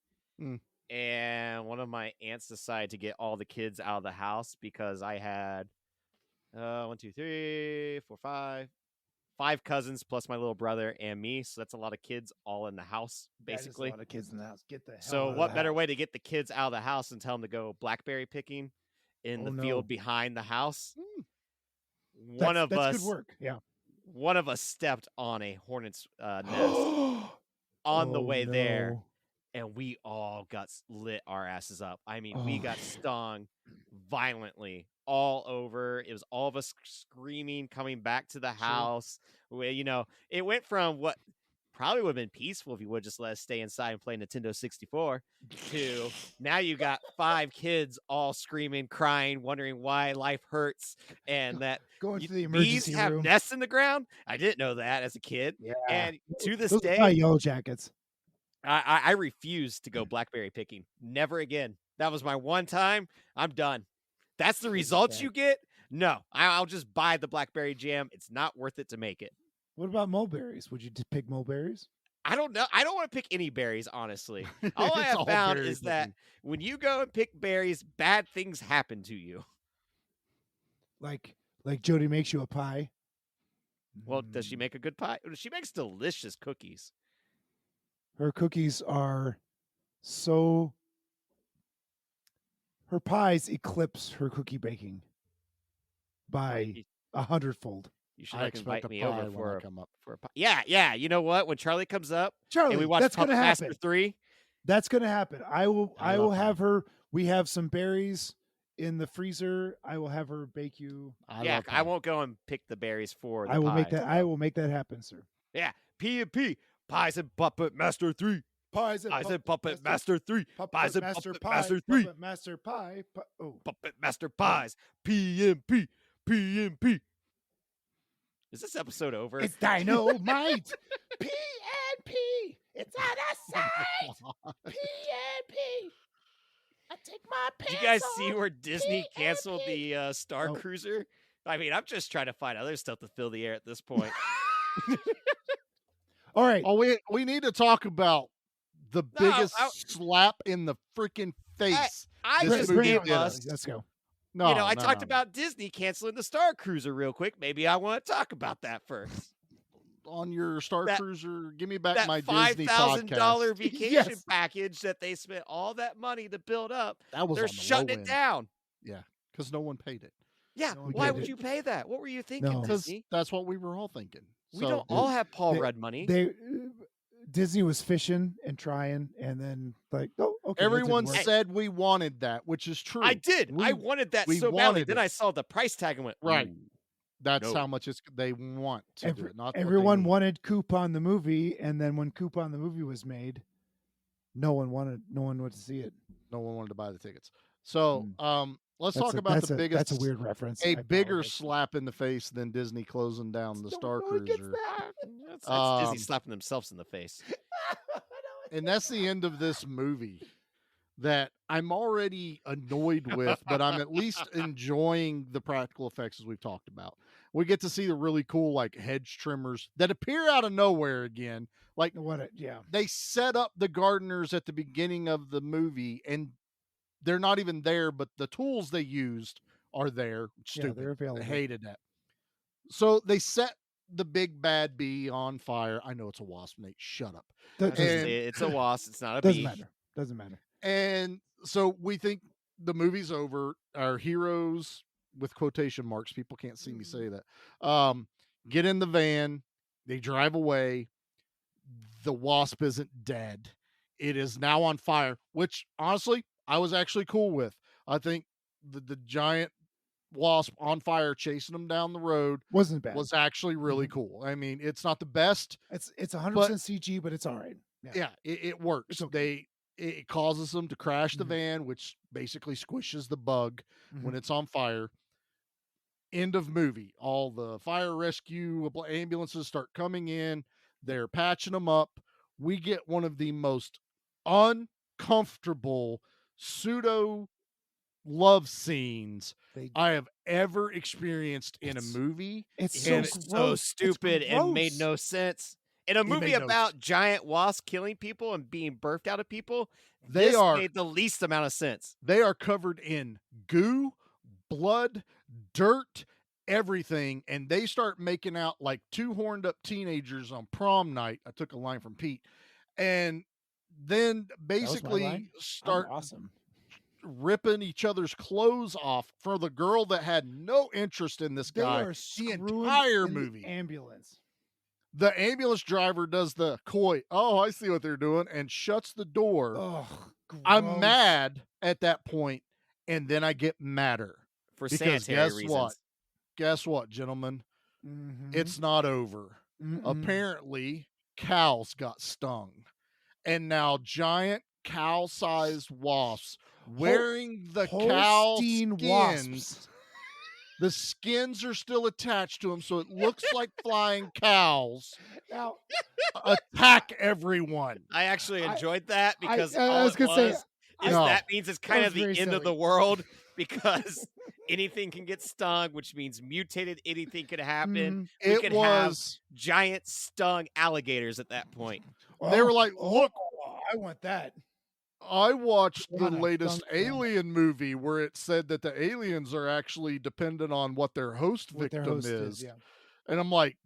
And one of my aunts decided to get all the kids out of the house because I had 5 cousins plus my little brother and me. So that's a lot of kids all in the house, basically. A lot of kids in the house. Get the hell So out what of better the way to get the kids out of the house and tell them to go blackberry picking in the field behind the house? That's good work. Yeah. One of us stepped on a hornet's nest on the way there, and we all lit our asses up. I mean, we got stung violently all over. It was all of us screaming, coming back to the house. You know, it went from what probably would have been peaceful if you would just let us stay inside and play Nintendo 64 to now you got 5 kids all screaming, crying, wondering why life hurts, and that going to the emergency bees have room. nests in the ground. I didn't know that as a kid. Yeah. And to this Those day, are my yellow jackets. I refuse to go blackberry picking. Never again. That was my one time. I'm done. That's the results you get? No, I'll just buy the blackberry jam. It's not worth it to make it. What about mulberries? Would you pick mulberries? I don't know. I don't want to pick any berries, honestly. All I It's have all found berry is that picking. when you go and pick berries, bad things happen to you. Like Jody makes you a pie. Well, does she make a good pie? She makes delicious cookies. Her cookies are so. Her pies eclipse her cookie baking by 100-fold. You should I like expect invite a me pie over when for I a come up. pie. Yeah. You know what? When Charlie comes up Charlie, and we watch that's Puppet gonna Master happen. 3, That's gonna happen. I will love have her. We have some berries in the freezer. I will have her bake you. I won't go and pick the berries for the I will pie, make that. so. I will make that happen, sir. Yeah, P&P, Pies and Puppet Master 3. Pies and Puppet Master 3. Pies and Master Puppet Pie. Master 3. Puppet Master Pie. Puppet Master Pies. P&P. Is this episode over? It's dynamite. P&P. It's out of sight. P&P. I take my pants Did you guys off. see where Disney P&P. canceled the Star Cruiser? I mean, I'm just trying to find other stuff to fill the air at this point. All right. Oh, we need to talk about the biggest slap in the freaking face. I this just movie gave did us. Let's go. No, I no, talked no. about Disney canceling the Star Cruiser real quick. Maybe I want to talk about that first. On your Star Cruiser, give me back That my Disney $5,000 podcast. vacation package that they spent all that money to build up. That was They're on the shutting low it end. down. Yeah, because no one paid it. Yeah, one why paid would it. you pay that? What were you thinking, No. Because Disney? that's what we were all thinking. We don't all have Paul Rudd money. Disney was fishing and trying, and then okay. Everyone that didn't work. said we wanted that, which is true. I did. I wanted that so badly. Then I saw the price tag and went, right. "Ooh, That's no." how much they want to do it. Not Everyone wanted Coupon the movie, and then when Coupon the movie was made, no one wanted to see it. No one wanted to buy the tickets. So let's That's talk a- about that's the a- biggest. that's a weird reference. A I bigger apologize. slap in the face than Disney closing down the Star No one gets Cruiser. that. That's Disney slapping themselves in the face. And that's the end of this movie that I'm already annoyed with, but I'm at least enjoying the practical effects as we've talked about. We get to see the really cool like hedge trimmers that appear out of nowhere again. Like they set up the gardeners at the beginning of the movie and they're not even there, but the tools they used are there. Stupid. they're available. I hated that. So they set the big bad bee on fire. I know it's a wasp, Nate. Shut up. It's a wasp. It's not a Doesn't bee. matter. Doesn't matter. And so we think the movie's over. Our heroes, with quotation marks, people can't see me say that, get in the van. They drive away. The wasp isn't dead. It is now on fire, which honestly, I was actually cool with. I think the giant wasp on fire chasing them down the road Wasn't bad. was actually really cool. I mean, it's not the best. It's 100% CG, but it's all right. Yeah, it works. It's okay. It causes them to crash the van, which basically squishes the bug when it's on fire. End of movie. All the fire rescue ambulances start coming in. They're patching them up. We get one of the most uncomfortable pseudo love scenes I have ever experienced in a movie. It's And so it's gross. so It's stupid and made gross. no sense. In a movie made no about giant wasps killing people and being birthed out of people, They this are- made the least amount of sense. They are covered in goo, blood, dirt, everything, and they start making out like two horned up teenagers on prom night. I took a line from Pete. And then basically start awesome. ripping each other's clothes off for the girl that had no interest in this They guy are the screwing entire in the movie. ambulance. The ambulance driver does the coy, oh, I see what they're doing, and shuts the door. Oh, I'm gross. mad at that point, and then I get madder. For Because sanitary guess reasons. what? Guess what, gentlemen? It's not over. Apparently, cows got stung. And now giant cow-sized wasps wearing the cow Holstein skins wasps. The skins are still attached to them, so it looks like flying cows. Now, attack everyone. I actually enjoyed that because I all was it gonna say, was is that means it's kind of the very end of silly. the world because anything can get stung, which means mutated anything could happen. We It could was have giant stung alligators at that point. they were like, look, I want that. I watched the Piranha, latest stung piranha. Alien movie where it said that the aliens are actually dependent on what their host What their victim host is. yeah. And I'm like,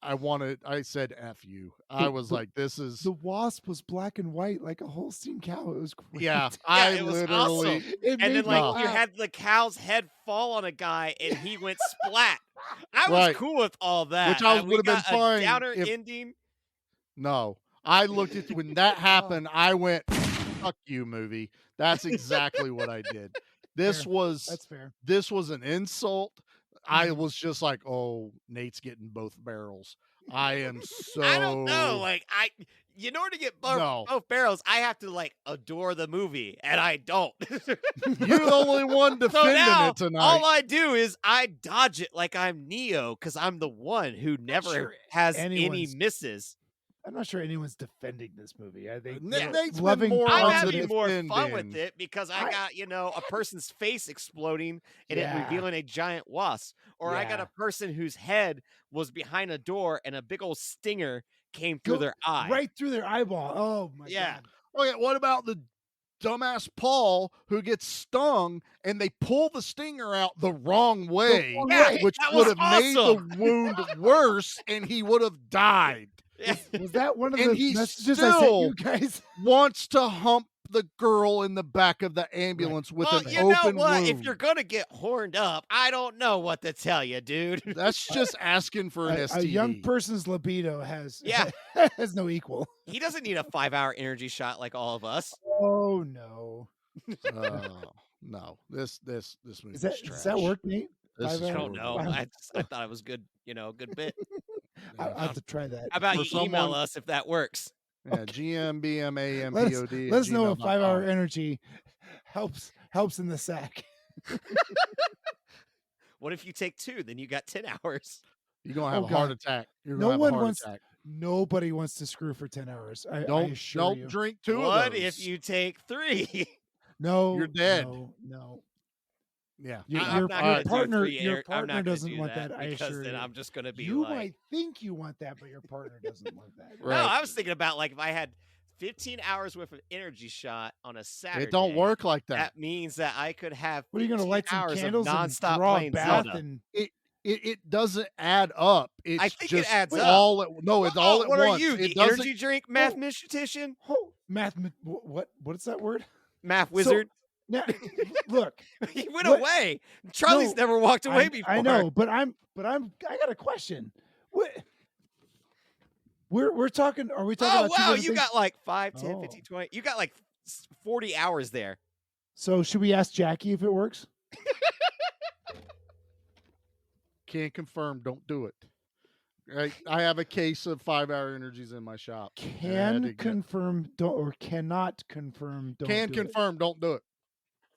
I said F you. I was like, this is The wasp was black and white like a Holstein cow. It was great. yeah, It was awesome. It And made then me like you laugh. had the cow's head fall on a guy and he went splat. I was Right. cool with all that. Which I We would have been got a fine downer if- ending. no. I looked at when that happened, I went, fuck you, movie. That's exactly what I did. This Fair. was That's fair. this was an insult. I was just like, oh, Nate's getting both barrels. I am so I don't know. Like in order to get No. both barrels, I have to like adore the movie, and I don't. You're the only one So defending now it tonight. all I do is I dodge it like I'm Neo because I'm the one who never sure has any anyone's- misses. I'm not sure anyone's defending this movie. I think Nate's been loving more I'm on having the more fun defending. with it because I got, a person's face exploding and it Yeah. revealing a giant wasp. Or I got Yeah. a person whose head was behind a door and a big old stinger came through Go their eye. right through their eyeball. Oh my Yeah. god. Okay, what about the dumbass Paul who gets stung and they pull the stinger out the wrong way, Yeah, which that would was have made awesome. the wound worse and he would have died. Was that one of And the he messages I sent still you guys? Wants to hump the girl in the back of the ambulance with Well, an you know open what? wound. If you're gonna get horned up, I don't know what to tell you, dude. That's just asking for an A STD. young person's libido has Yeah. has no equal. He doesn't need a 5-hour energy shot like all of us. Oh no. No, this movie Is that work, Nate? This is I 5 don't know. Wow. I thought it was good, good bit. I'll have to try that. How about For you email someone- us if that works? Yeah, GMBMAMPOD. Let us know if 5-hour gmail.com. energy helps in the sack. What if you take 2? Then you got 10 hours. You're gonna have Oh, a heart God. attack. You're No gonna have one a heart wants- attack. Nobody wants to screw for 10 hours. I Don't assure you. drink 2 What of those. if you take 3? No, You're dead. No. Yeah. Your, I'm your, not your gonna do partner, 3, your Eric. I'm partner not gonna doesn't do want that. I because assure then you. I'm just gonna be You like, might think you want that, but your partner doesn't want that. no. Right. I was thinking about like if I had 15 hours worth of energy shot on a Saturday. It don't work like that. That means that I could have. What are you going to 15 light some hours candles of and nonstop draw a playing bath Zelda. and It doesn't add up. It's I think just it adds up. all no, it's all at what once. are you, It the doesn't- energy drink mathematician, what is that word? math wizard? Now, look, He went what- away. Charlie's No, never walked away before. I know, but I got a question. What? We're talking. Are we talking Oh about? two wow, different you things? got like 5, 10, Oh. 15, 20. You got like 40 hours there. So should we ask Jackie if it works? Can't confirm. Don't do it. Right? I have a case of 5-hour energies in my shop. and I had to Can get- confirm, don't, or cannot confirm, don't. can do it. confirm. Don't do it.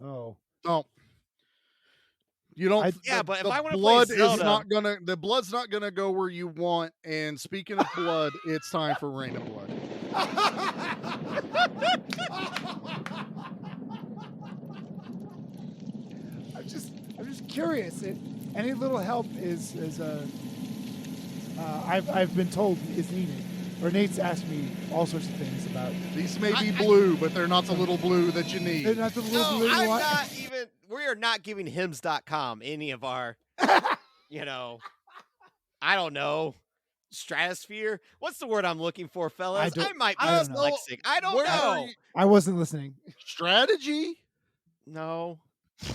Oh, Don't. You don't. Yeah, but if the I wanna play blood is Zelda- not gonna. The blood's not gonna go where you want. And speaking of blood, it's time for Rain of Blood. I'm just curious. Any little help is I've been told is needed. Or Nate's asked me all sorts of things about. These may be blue, but they're not the little blue that you need. They're not the little No, blue I'm one. not even. We are not giving hymns.com any of our, I don't know, stratosphere. What's the word I'm looking for, fellas? I might be I don't know. dyslexic. I don't Where know. are you- I wasn't listening. Strategy? No.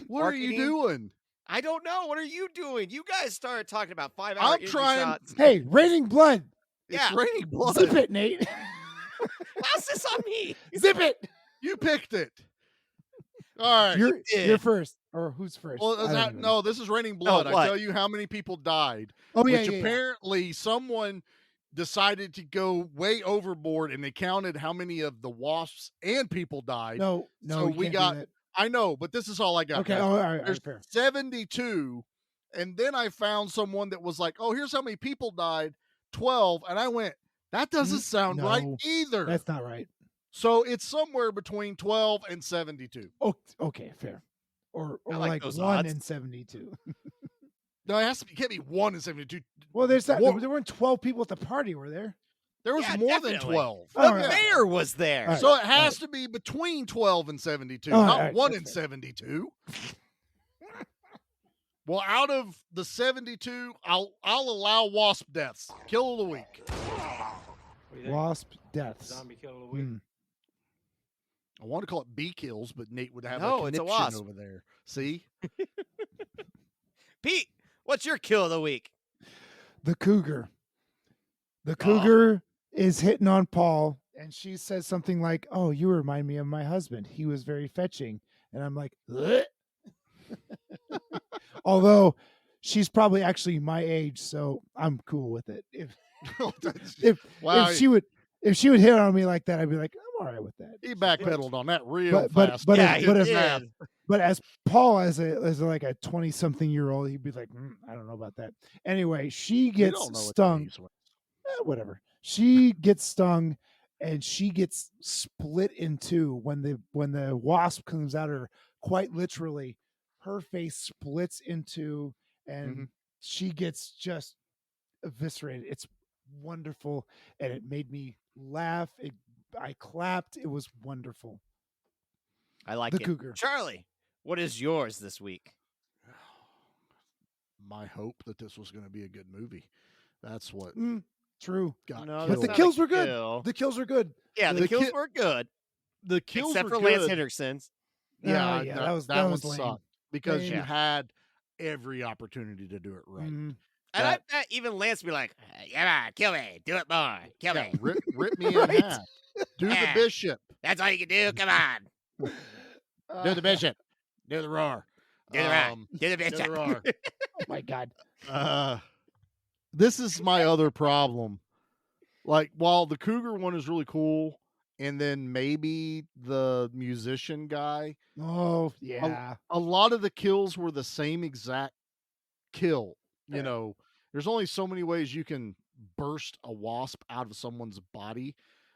What are you Marketing? doing? I don't know. What are you doing? You guys started talking about 5-hour I'm energy trying- shots. Hey, raining blood. Yeah. It's raining blood. Zip it, Nate. How's this on me? Zip it. You picked it. All right. You're first. Or who's first? Well, I is don't that, even no, this is raining blood. I what? tell you how many people died. Oh, yeah, which yeah, yeah. apparently someone decided to go way overboard and they counted how many of the wasps and people died. No, So you we can't do got that. I know, but this is all I got. Okay, guys. all right, There's fair. 72 And then I found someone that was like, oh, here's how many people died, 12. And I went, that doesn't sound right No, either. That's not right. So it's somewhere between 12 and 72. Oh, okay, fair. Or like like those 1 odds. in 72. No, it has to be, can't be 1 in 72. Well, there's that. More- There weren't 12 people at the party, were there? There was Yeah, more than definitely. 12. Oh, The yeah. mayor was there. All right. So it has to be between 12 and 72, All not right, 1 that's in fair. 72. Well, out of the 72, I'll allow Wasp deaths. Kill of the week. Wasp deaths. Zombie kill of the week. I want to call it bee kills, but Nate would have No, a it's a conniption wasp. over there. See? Pete, what's your kill of the week? The cougar. The cougar is hitting on Paul, and she says something like, "Oh, you remind me of my husband. He was very fetching." And I'm like, "Bleh." Although she's probably actually my age, so I'm cool with it. Wow, If she would hit on me like that, I'd be like, I'm all right with that. he backpedaled on that real But fast. but as Paul as like a 20-something-year-old, he'd be like, I don't know about that. Anyway, she gets stung. Whatever. She gets stung, and she gets split in two when the wasp comes at her. Quite literally, her face splits in two, and she gets just eviscerated. It's wonderful, and it made me laugh. I clapped. It was wonderful. I like The it. cougar. Charlie, what is yours this week? My hope that this was going to be a good movie. That's what True. got No, But killed. the kills were good. kill. The kills were good. Yeah, the kills were good. The kills except were for Lance good. Henriksen's. Yeah, yeah, that that one was lame. sucked because Lame. you had every opportunity to do it right. And I bet even Lance be like, "Come on, kill me, do it more, kill Yeah, me, rip me in half. Do Yeah. the bishop. That's all you can do. Come on, Do the bishop. Do the roar. do the rock, do the do bitch." the roar. Oh my God. This is my other problem. Like, while the cougar one is really cool, and then maybe the musician guy. Oh yeah. A lot of the kills were the same exact kill. You know, there's only so many ways you can burst a wasp out of someone's body.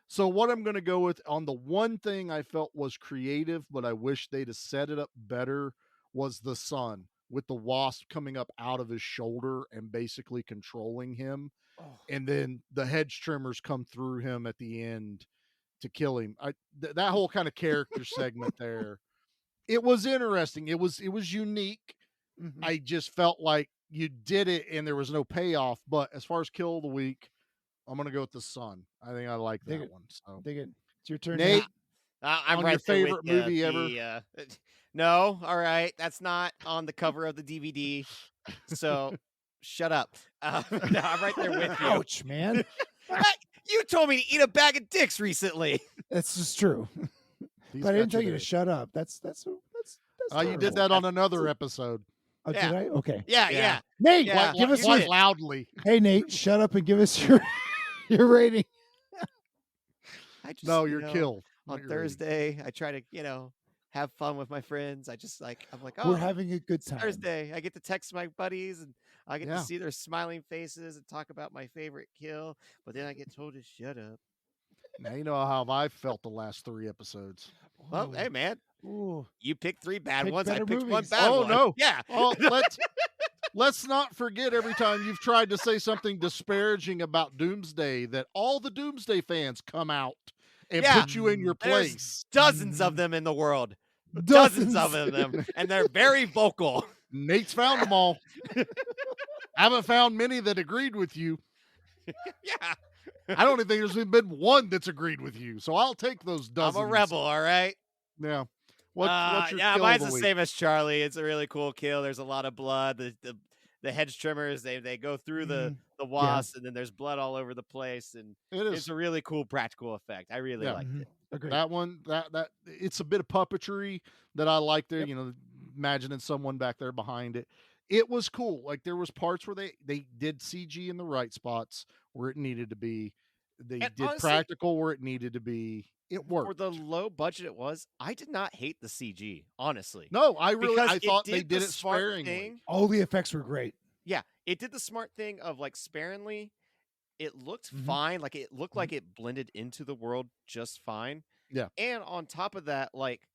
So what I'm going to go with on the one thing I felt was creative, but I wish they'd have set it up better, was the sun with the wasp coming up out of his shoulder and basically controlling him. And then the hedge trimmers come through him at the end to kill him. That whole kind of character segment there, it was interesting. It was unique. I just felt like you did it and there was no payoff. But as far as kill of the week, I'm gonna go with the sun. I think I like that one. So Dig it. It's your turn, Nate. I'm on right your there favorite with ya. movie ever? No, all right, that's not on the cover of the DVD. So shut up. No, I'm right there with you. Ouch, man. You told me to eat a bag of dicks recently. That's just true. He's But I got didn't tell you there. to shut up. That's You did that on another episode. Oh, Yeah. did I? Okay. Yeah. Nate, Yeah. give us Quite your loudly. Hey Nate, shut up and give us your rating. I just, No, you're killed. On Not your rating. Thursday, I try to, have fun with my friends. I'm like, We're having a good it's time. Thursday. I get to text my buddies and I get Yeah. to see their smiling faces and talk about my favorite kill. But then I get told to shut up. Now you know how I've felt the last 3 episodes. Well, hey man, Ooh. you picked 3 bad Pick ones. I better picked one movies. bad Oh one. no. Yeah. Oh, let's not forget every time you've tried to say something disparaging about Doomsday that all the Doomsday fans come out and Yeah. put you in your There's place. dozens of them in the world. Dozens of them, and they're very vocal. Nate's found them all. Haven't found many that agreed with you. Yeah. I don't even think there's been one that's agreed with you. So I'll take those I'm dozens. a rebel, all right? Yeah. What's your yeah, kill mine's of the week? same as Charlie. It's a really cool kill. There's a lot of blood. The hedge trimmers, they go through the wasp, and then there's blood all over the place, and It is. it's a really cool practical effect. I really liked it. Agreed. That one, that it's a bit of puppetry that I like there. You know, imagining someone back there behind it. It was cool. Like there was parts where they did CG in the right spots where it needed to be. They And did honestly, practical where it needed to be. It for worked. the low budget it was, I did not hate the CG, honestly. No, Because I it thought they did did the it smart sparingly. thing. All the effects were great. Yeah, it did the smart thing of like sparingly. It looked Mhm. fine. Like it looked like it blended into the world just fine. Yeah. And on top of that, like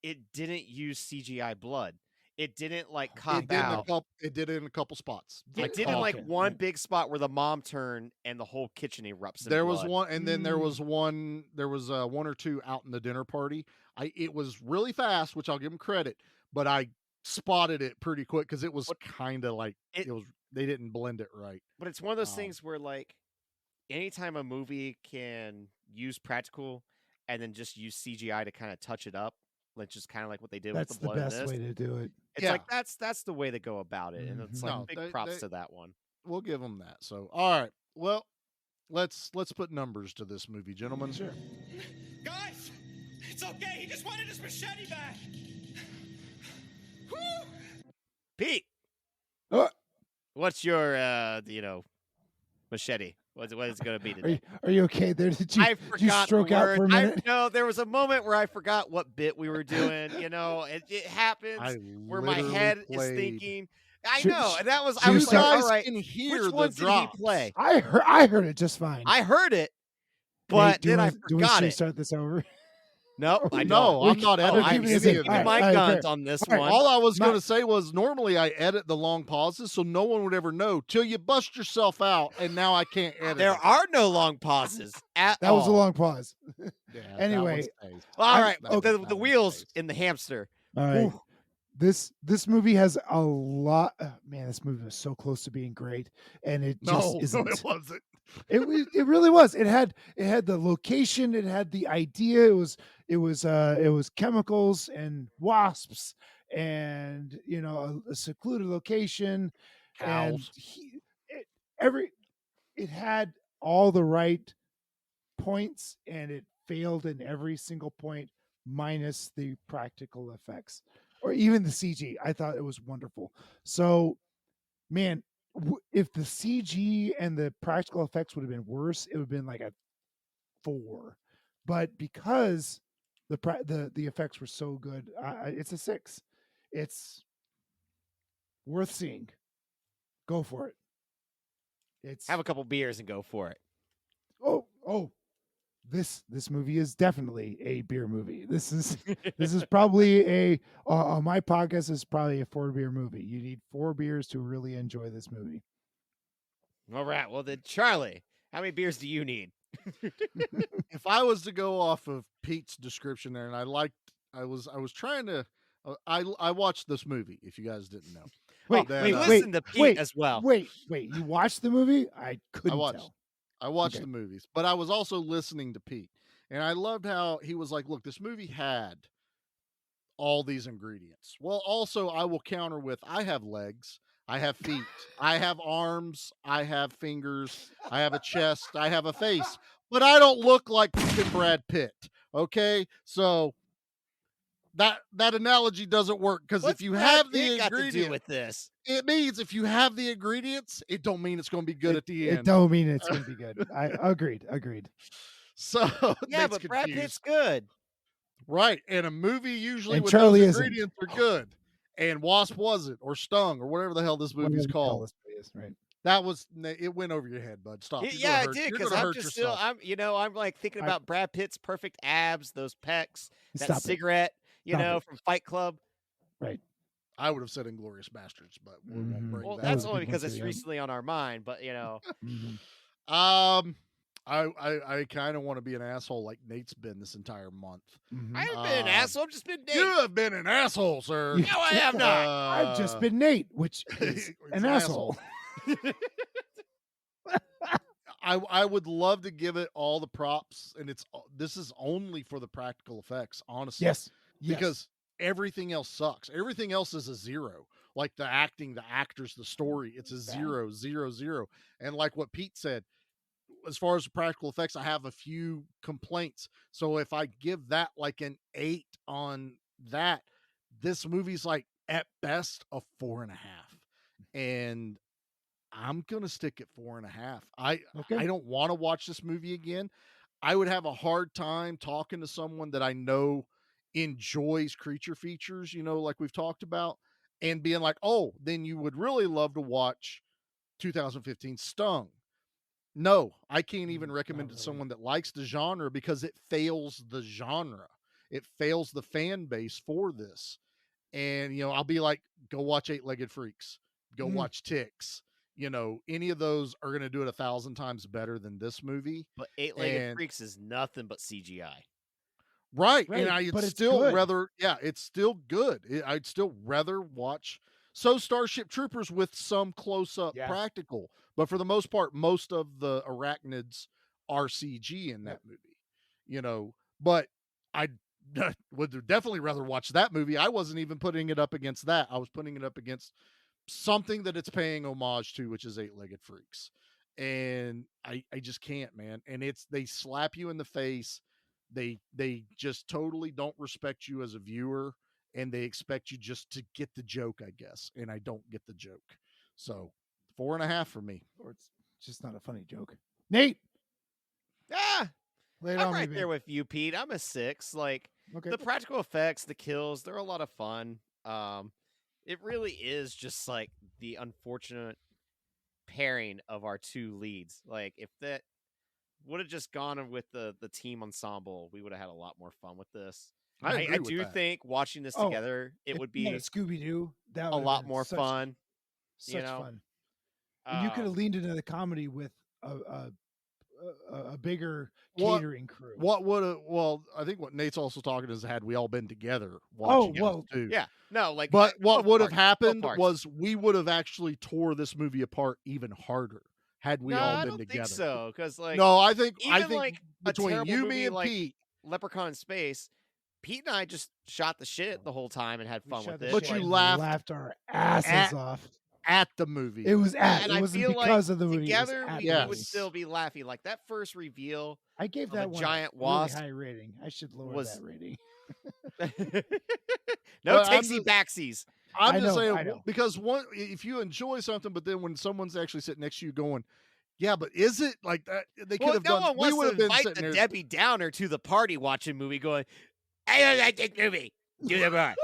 it didn't use CGI blood. It didn't like cop It did out. it did it in a couple spots. It did in like one big spot where the mom turned and the whole kitchen erupts in There blood. was one, and then there was one. There was one or two out in the dinner party. It was really fast, which I'll give them credit, but I spotted it pretty quick because it was kind of like it was. They didn't blend it right. But it's one of those things where like anytime a movie can use practical and then just use CGI to kind of touch it up, like just kind of like what they did That's with the the blood in best this. way to do it. It's Yeah. like that's the way to go about it, and it's like No, big props to that one. We'll give them that. So, all right. Well, let's put numbers to this movie, gentlemen. Sure. Guys, it's okay. He just wanted his machete back. Pete, What? what's your machete? What is it going to be today? Are you okay there? Did you, I did you forgot stroke the out word. for a minute? No, there was a moment where I forgot what bit we were doing. It happens where my head is thinking. I know, and that was I was like, all right, which ones did he play? I heard it just fine. I heard it, Hey, but do you then I wanna- do we forgot should it. start this over? Nope, I No, don't. I'm not editing I'm any of sticking this. my All right, guns fair. on this All right, one. All I was My- going to say was normally I edit the long pauses so no one would ever know till you bust yourself out, and now I can't edit. There it. are no long pauses at That all. was a long pause. Yeah, that Anyway, one stays. All right, That the one wheels stays. in the hamster. All right. Ooh. This movie has a lot. Man, this movie was so close to being great, and it just No, isn't. it wasn't. It really was. It had the location. It had the idea. It was chemicals and wasps, and a secluded location, and Cows. it had all the right points, and it failed in every single point, minus the practical effects or even the CG. I thought it was wonderful. So, man, if the CG and the practical effects would have been worse, it would have been like a 4. But because the effects were so good, it's a 6. It's worth seeing. Go for it. It's Have a couple beers and go for it. oh. This movie is definitely a beer movie. This is probably on my podcast is probably a 4 beer movie. You need 4 beers to really enjoy this movie. All right. Well, then, Charlie, how many beers do you need? If I was to go off of Pete's description there, and I was trying to, I watched this movie. If you guys didn't know, Wait, we listened to Pete as well. Wait, you watched the movie? I couldn't tell. I watched Okay. the movies, but I was also listening to Pete, and I loved how he was like, "Look, this movie had all these ingredients." Well, also I will counter with, I have legs, I have feet, I have arms, I have fingers, I have a chest, I have a face, but I don't look like fucking Brad Pitt. Okay, so that analogy doesn't work because if you have the got to do ingredients with this, it means if you have the ingredients, it don't mean it's going to be good at the end. It don't mean it's going to be good. I agreed. So yeah, but Brad Pitt's good. Right, and a movie usually And with Charlie those isn't. ingredients are good, and Wasp wasn't, or Stung, or whatever the hell this movie's called. Right. That was it went over your head, bud. Stop. Yeah, it did because I'm just still I'm like thinking about Brad Pitt's perfect abs, those pecs, that Stop it. cigarette, Stop it. from Fight Club. Right. I would have said Inglorious Bastards, but we won't bring Well, that. that's was a only good because one it's too, yeah. recently on our mind, but Mhm. I kind of want to be an asshole like Nate's been this entire month. I haven't been an asshole. I've just been Nate. You have been an asshole, sir. No, I have not. I've just been Nate, which is an asshole. I would love to give it all the props, and this is only for the practical effects, honestly. Yes. Because everything else sucks. Everything else is a 0. Like the acting, the actors, the story, it's a 0, 0, 0. And like what Pete said, as far as the practical effects, I have a few complaints. So if I give that like an 8 on that, this movie's like at best a 4.5. And I'm gonna stick at 4.5. I Okay. don't want to watch this movie again. I would have a hard time talking to someone that I know enjoys creature features, like we've talked about, and being like, oh, then you would really love to watch 2015 Stung. No, I can't even recommend it to someone that likes the genre because it fails the genre. It fails the fan base for this. And, I'll be like, go watch Eight-Legged Freaks, go watch Ticks. Any of those are going to do it 1,000 times better than this movie. But Eight-Legged Freaks is nothing but CGI. Right. Right, And I'd but it's still good. rather, it's still good. I'd still rather watch Starship Troopers with some close-up practical. But for the most part, most of the arachnids are CG in that movie, but I would definitely rather watch that movie. I wasn't even putting it up against that. I was putting it up against something that it's paying homage to, which is Eight-Legged Freaks. And I just can't, man. And they slap you in the face. They just totally don't respect you as a viewer, and they expect you just to get the joke, I guess. And I don't get the joke. So 4.5 for me. Or it's just not a funny joke. Nate, lay it I'm on me, right there man. with you, Pete. I'm a 6. Like Okay. the practical effects, the kills, they're a lot of fun. It really is just like the unfortunate pairing of our two leads. Like if that would have just gone with the team ensemble, we would have had a lot more fun with this. I agree with do that. think watching this Oh, it if would we had be a Scooby-Doo, that a would have lot been more fun. Such know? fun. And you could have leaned into the comedy with a bigger catering crew. What would have? Well, I think what Nate's also talking is had we all been together watching it too. Yeah, no, like. But what both would have parts, both happened parts. was we would have actually tore this movie apart even harder had we No, all I been don't together. think so. Because like, No, I think even like a between terrible you, movie me, and like Pete. Leprechaun in Space, Pete and I just shot the shit the whole time and had fun with it. But you Like, laughed our asses off at the movie. It was at. and It I wasn't feel because like of the movie. It was together at we, the we would movie. still be laughing. Like that first reveal. I gave of that a one giant a wasp. really high rating. I should lower that rating. No But I'm takesy just- backsies. I'm I just know, I saying know. because if you enjoy something, but then when someone's actually sitting next to you going, "Yeah, but is it like that?" They could Well, have no done. one We wants would to have been invite sitting the there. Debbie Downer to the party watching movie going, I don't like this movie. Do the bar.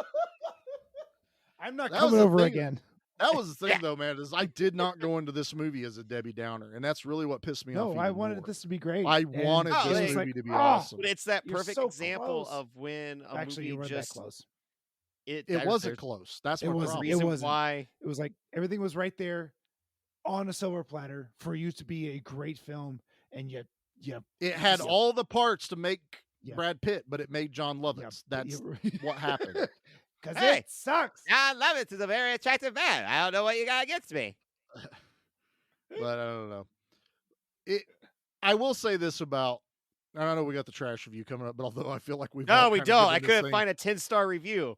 I'm not That was coming the over thing. again. That was the thing, though, man. Is I did not go into this movie as a Debbie Downer, and that's really what pissed me off. No, I even wanted more. this to be great. I and wanted Oh, this it was movie like, to be oh, awesome. But it's that You're perfect so example close. of when a Actually, you movie weren't just that close. it It wasn't there's close. That's It my wasn't. problem. It reason wasn't. why It was like everything was right there on a silver platter for you to be a great film, and yet, It had Yeah. all the parts to make Yeah. Brad Pitt, but it made John Lovitz. That's what happened. because Hey. it sucks. John Lovitz is a very attractive man. I don't know what you got against me. But I don't know. I will say this about. I don't know. We got the trash review coming up, but although I feel like we've No, all we kinda don't. given I this couldn't thing- find a 10-star review.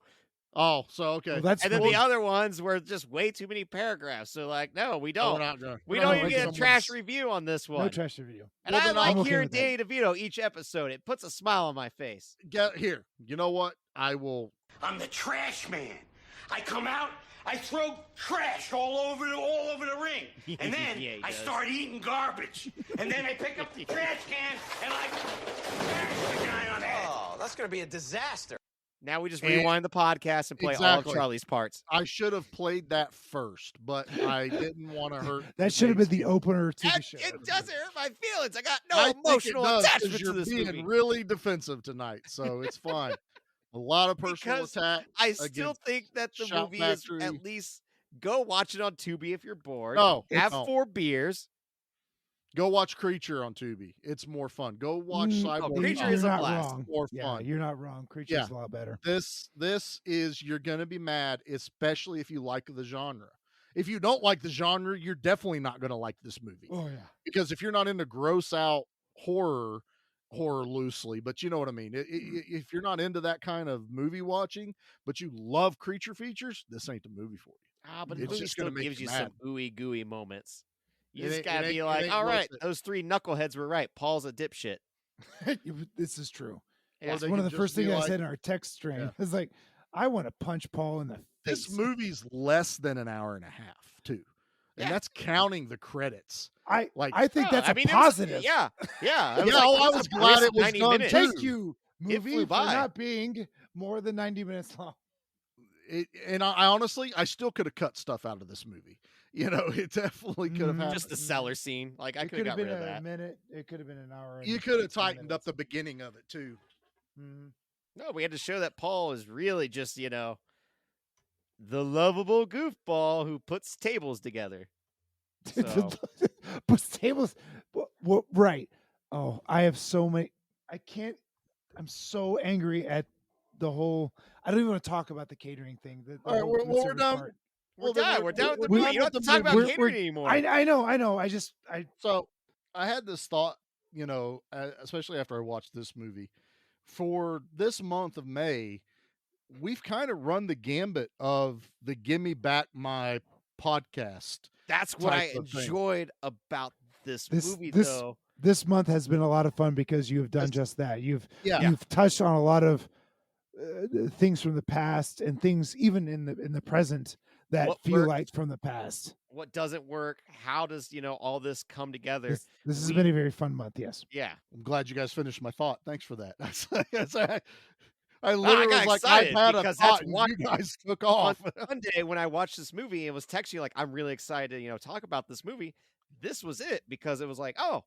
Oh, so okay. Well, that's And then cool. the other ones were just way too many paragraphs. So like, no, we Oh, don't. we're not gonna- We we're don't not even gonna get a make trash someone's- review on this one. No trash review. And Well, I then like I'm okay hearing with that. Danny DeVito each episode. It puts a smile on my face. Get here. You know what? I will. I'm the trash man. I come out, I throw trash all over the ring, and then Yeah, he I does. start eating garbage, and then I pick up the trash can and I smash the guy on the head. Oh, that's going to be a disaster. Now we just And- rewind the podcast and play all Exactly. of Charlie's parts. I should have played that first, but I didn't want to hurt. That should have been the Nate's opener to the That- show. it doesn't hurt my feelings. I got no I think it emotional does, 'cause attachment to you're this being movie. really defensive tonight, so it's fine. A lot of personal Because attacks. I still against think that the Shout movie is Factory. at least go watch it on Tubi if you're bored. No, have no. 4 beers. Go watch Creature on Tubi. It's more fun. Go watch Cyborg. Creature you're is a not blast. wrong. More Yeah, fun. you're not wrong. Creature's a lot better. This is you're gonna be mad, especially if you like the genre. If you don't like the genre, you're definitely not gonna like this movie. Oh yeah. Because if you're not into gross out horror loosely, but you know what I mean. If you're not into that kind of movie watching, but you love creature features, this ain't the movie for you. But It's the movie just still gonna make gives you you some mad. ooey gooey moments. You It just ain't- gotta it be ain't- it like, ain't all worth right, it. those 3 knuckleheads were right. Paul's a dipshit. This is true. Yeah. It's they one of could the just first be things I like- said in our text stream. Yeah. It's like, I want to punch Paul in the This face. movie's less than an hour and a half, too. and that's counting the credits. I Like, think that's a it was- positive. yeah. yeah, It was I like, was glad it was 90 done minutes. too. Thank you, It movie, flew for by. not being more than 90 minutes long. And I honestly, I still could have cut stuff out of this movie. You know, it definitely could have happened. Just the cellar scene. Like, I It could have got been rid of a that. minute. It could have been an hour. You and could have 15 tightened up minutes. the beginning of it too. Mhm. No, we had to show that Paul is really just, the lovable goofball who puts tables together. So, But tables, right? Oh, I have so many. I can't. I'm so angry at the whole. I don't even want to talk about the catering thing. The All right, whole we're food service done. part. we're done. We're done with the we're movie. done You don't with have to the talk about movie. catering anymore. I know. So I had this thought, especially after I watched this movie. For this month of May, we've kind of run the gambit of the "Gimme Back My" podcast. That's what I type of thing. enjoyed about this movie, this though. this month has been a lot of fun because you have done just that. You've Yeah. you've touched on a lot of things from the past and things even in the present that What feel worked? like from the past. What doesn't work? How does all this come together? This has been a very fun month. Yes. Yeah. I'm glad you guys finished my thought. Thanks for that. I I literally got was like, I excited had a because thought, that's and why you guys took on off. Sunday when I watched this movie and was texting you like, I'm really excited to talk about this movie. This was it, because it was like, oh,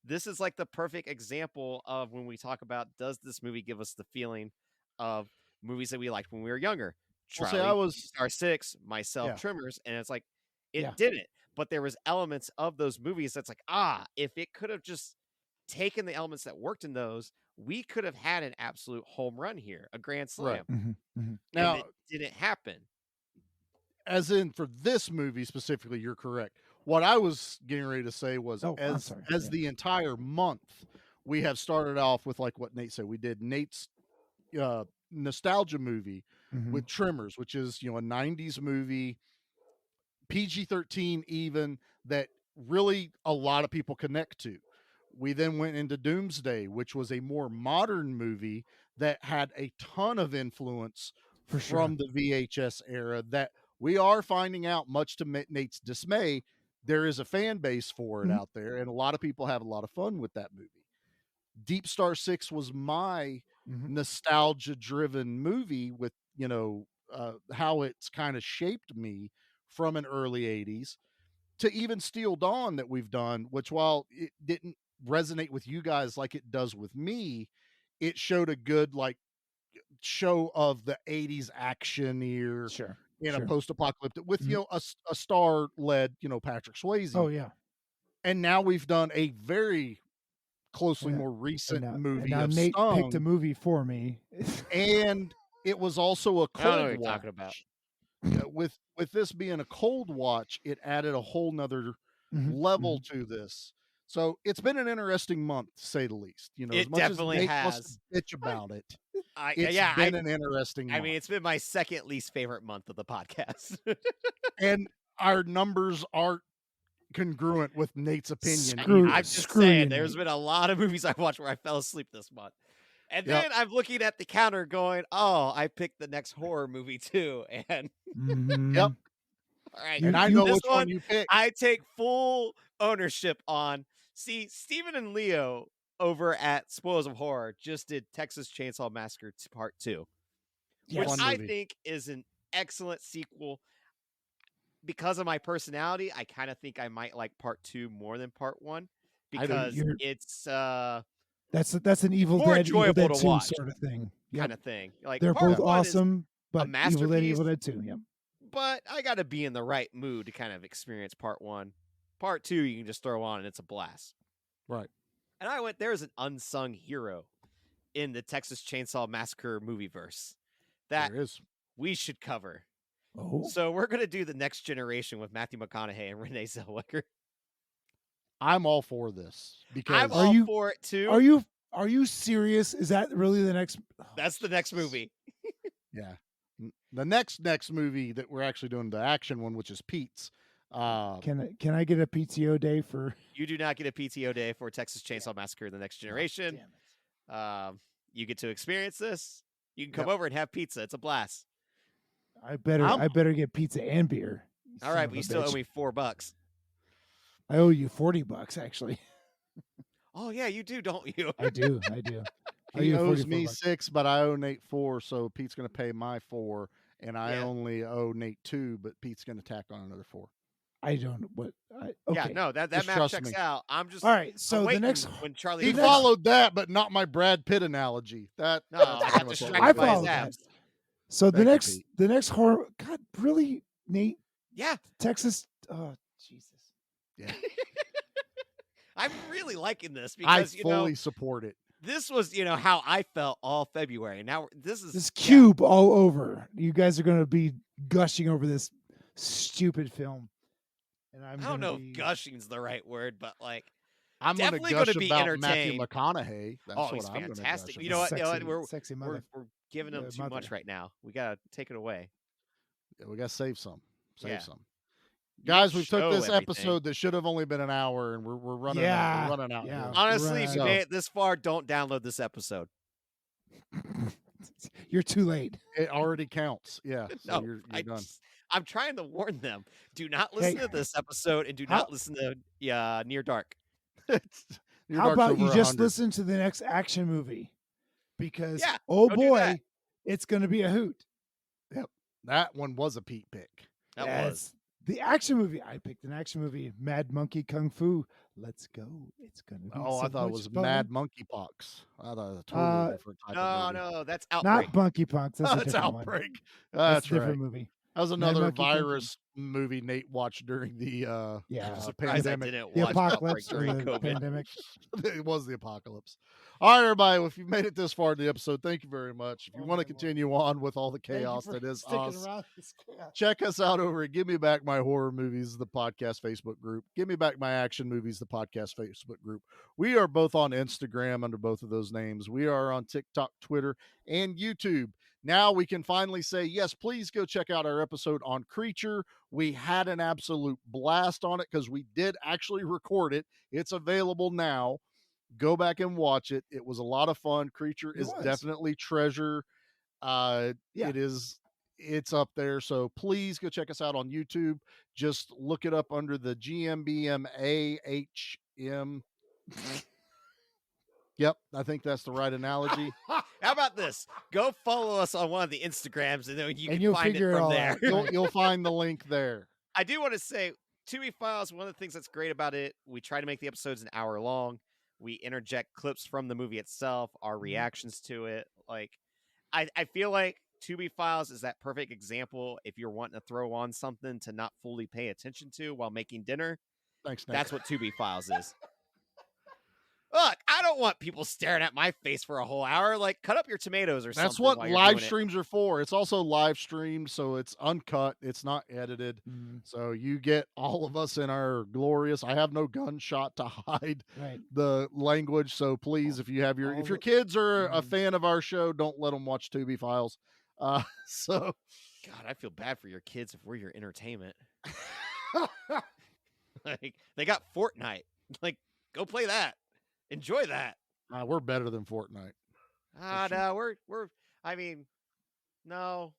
this is like the perfect example of when we talk about, does this movie give us the feeling of movies that we liked when we were younger? Well, see, Charlie, I was- Star 6, myself, Yeah. Trimmers, and it's like it Yeah. didn't. But there was elements of those movies that's like, if it could have just taken the elements that worked in those, we could have had an absolute home run here, a grand slam. Mhm. Now, And it didn't happen. as in for this movie specifically, you're correct. What I was getting ready to say was, Oh, I'm sorry. as Yeah. the entire month, we have started off with like what Nate said. We did Nate's nostalgia movie Mhm. with Tremors, which is a '90s movie, PG-13 even, that really a lot of people connect to. We then went into Doomsday, which was a more modern movie that had a ton of influence For sure. from the VHS era that we are finding out, much to Nate's dismay, there is a fan base for it Mhm. out there, and a lot of people have a lot of fun with that movie. Deep Star 6 was my Mhm. nostalgia-driven movie with, how it's kind of shaped me from an early 80s to even Steel Dawn that we've done, which while it didn't resonate with you guys like it does with me, it showed a good show of the 80s actioneer Sure. in Sure. a post-apocalyptic with Mhm. a star-led Patrick Swayze. Oh yeah. And now we've done a very closely Yeah. more And recent now, movie now of Nate Stung, picked a movie for me. and it was also a I don't know what cold you're watch. talking about. With this being a cold watch, it added a whole nother Mhm. level to this. So it's been an interesting month, to say the least. As It much definitely as Nate wants has. to bitch about it, It's it's been an interesting month. I mean, it's been my second least favorite month of the podcast. And our numbers aren't congruent with Nate's opinion. Screw- either. I'm just Screw saying, you, there's Nate. been a lot of movies I watched where I fell asleep this month. And Yep. then I'm looking at the counter going, oh, I picked the next horror movie too. And Mhm. Yep. all right, And I know this which one you picked. I take full ownership on. See, Stephen and Leo over at Spoils of Horror just did Texas Chainsaw Massacre Part 2, which Fun I movie. think is an excellent sequel. Because of my personality, I kind of think I might like Part 2 more than Part 1 I do. because You're- it's That's an Evil more Dead, Evil enjoyable Dead to 2 watch. sort of thing. Yep. kind of thing. Like They're Part both 1 is awesome, but Evil Dead, masterpiece. Evil Dead 2. Yep. but I got to be in the right mood to kind of experience Part 1. Part 2 you can just throw on and it's a blast. Right. And I went, there's an unsung hero in the Texas Chainsaw Massacre movieverse that There is. we should cover. Oh. So we're going to do the Next Generation with Matthew McConaughey and Renee Zellweger. I'm all for this because I'm all for it too. Are you serious? Is that really the next? That's the next movie. yeah. The next movie that we're actually doing, the action one, which is Pete's. Can I get a PTO day for? You do not get a PTO day for Texas Chainsaw Massacre: The Next Generation. Damn it. You get to experience this. You can come Yep. over and have pizza. It's a blast. I better get pizza and beer. All right, but you still owe me $4. I owe you $40 actually. Oh yeah, you do, don't you? I do. He owes me $6, but I owe Nate $4, so Pete's going to pay my $4, and I only owe Nate $2, but Pete's going to tack on another $4. I don't. What? Okay. Yeah, no, that math checks out. I'm just all right. So the next when Charlie he followed that, but not my Brad Pitt analogy. I got distracted by his abs. So the next horror. God, really, Nate? Yeah, Texas. Oh, Jesus. Yeah. I'm really liking this because I fully support it. This was, how I felt all February. Now this cube all over. You guys are going to be gushing over this stupid film, and I don't know if gushing's the right word, but I'm definitely going to be about entertained. Matthew McConaughey. That's he's what fantastic. I'm You know what? Sexy mother. We're giving him too much right now. We gotta take it away. Yeah, we gotta save some. Some. You Guys, we've took this everything. episode that should have only been an hour, and we're running. Yeah. We're running out. Yeah. Here. Honestly, if you made it this far, don't download this episode. You're too late. It already counts. Yeah. So No, you're done. I'm trying to warn them. Do not listen to this episode, and do not listen to Near Dark. How about you just listen to the next action movie? Because oh go boy, it's going to be a hoot. Yep, that one was a Pete pick. That was the action movie. I picked an action movie, Mad Monkey Kung Fu. Let's go. It's going to be I thought it was fun. Mad Monkeypox. I thought it was a totally different type of movie. No, that's Outbreak. Not Monkeypox. That's a That's different Outbreak. One. That's a different right. movie. That was another Monkey Kung Fu. virus movie Nate watched during the pandemic. The apocalypse during or the COVID. pandemic. It was the apocalypse. All right, everybody. Well, if you made it this far in the episode, thank you very much. If you want to continue on with all the chaos that is us, check us out over at Give Me Back My Horror Movies, the podcast Facebook group. Give Me Back My Action Movies, the podcast Facebook group. We are both on Instagram under both of those names. We are on TikTok, Twitter, and YouTube. Now we can finally say, yes, please go check out our episode on Creature. We had an absolute blast on it because we did actually record it. It's available now. Go back and watch it. It was a lot of fun. Creature is definitely treasure. It's up there. So please go check us out on YouTube. Just look it up under the GMBMAHM. Yep, I think that's the right analogy. How about this? Go follow us on one of the Instagrams, and then you can find it figure from all there. You'll find the link there. I do want to say, Tubi Files, one of the things that's great about it, we try to make the episodes an hour long. We interject clips from the movie itself, our reactions to it. I feel like Tubi Files is that perfect example if you're wanting to throw on something to not fully pay attention to while making dinner. Thanks, Nick. That's what Tubi Files is. Look, I don't want people staring at my face for a whole hour. Cut up your tomatoes or something. That's what live streams are for. It's also live streamed, so it's uncut. It's not edited. So you get all of us in our glorious. I have no gunshot to hide the language. So please, if you have if your kids are a fan of our show, don't let them watch Tubi Files. God, I feel bad for your kids if we're your entertainment. They got Fortnite. Go play that. Enjoy that. We're better than Fortnite. No, we're. I mean, no,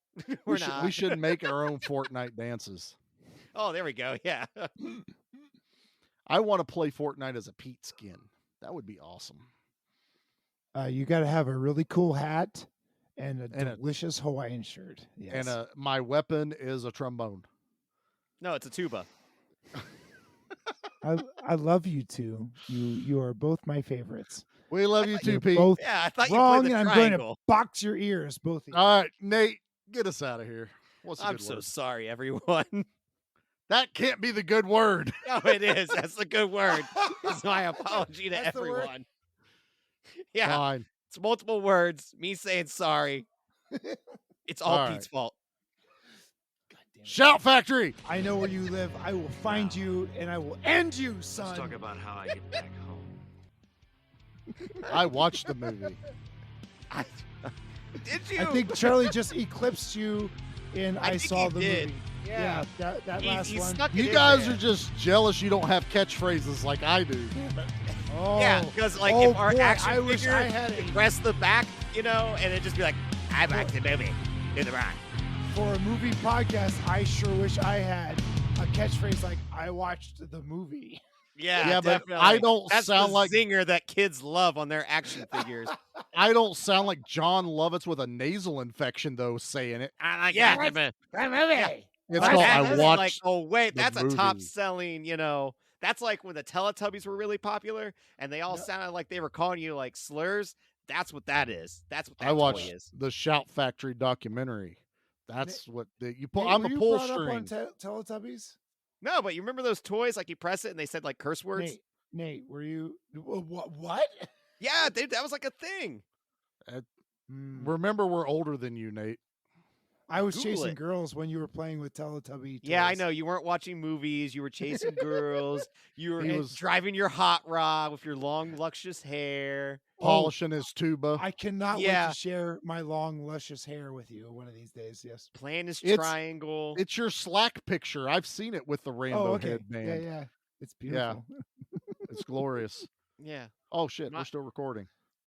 we're not. We should make our own Fortnite dances. Oh, there we go. Yeah. I want to play Fortnite as a Pete skin. That would be awesome. You got to have a really cool hat and a delicious Hawaiian shirt. Yes. And my weapon is a trombone. No, it's a tuba. I love you two. You are both my favorites. We love you too, Pete. Both I thought you wrong, played the and triangle. I'm going to box your ears, both of you. All right, Nate, get us out of here. I'm so sorry, everyone. That can't be the good word. No, it is. That's the good word. It's my apology to everyone. Yeah, fine. It's multiple words. Me saying sorry. It's all Pete's fault. Shout Factory! I know where you live. I will find you, and I will end you, son. Let's talk about how I get back home. I watched the movie. Did you? I think Charlie just eclipsed you in I saw the did. movie. Yeah, that last he one. You guys are just jealous you don't have catchphrases like I do. Oh, yeah, because if our action I wish figure I had could press the back, and it'd just be like, I like the movie. Do the rock. For a movie podcast, I sure wish I had a catchphrase like "I watched the movie." Yeah, but definitely. I don't That's sound the like zinger that kids love on their action figures. I don't sound like John Lovitz with a nasal infection though saying it. Yeah, That movie. It's But called that I is watched. like, oh wait, the that's a movie. top selling, that's like when the Teletubbies were really popular and they all Yep. sounded like they were calling you like slurs. That's what that is. That's what that I toy watched is. the Shout Factory documentary. That's what you pull. Nate, I'm were a you pull brought up string. on Teletubbies? No, but you remember those toys like you press it and they said like curse words? Nate, were you what? Yeah, that was like a thing. Remember, we're older than you, Nate. I was Google chasing it. girls when you were playing with Teletubby toys. Yeah, I know. You weren't watching movies. You were chasing girls. You were He was- driving your hot rod with your long, luscious hair. Polishing his tuba. I cannot wait Yeah. to share my long, luscious hair with you one of these days. Yes. Playing his It's- triangle. It's your Slack picture. I've seen it with the rainbow okay. headband. Yeah. It's beautiful. It's glorious. Yeah. Oh shit, My- we're still recording.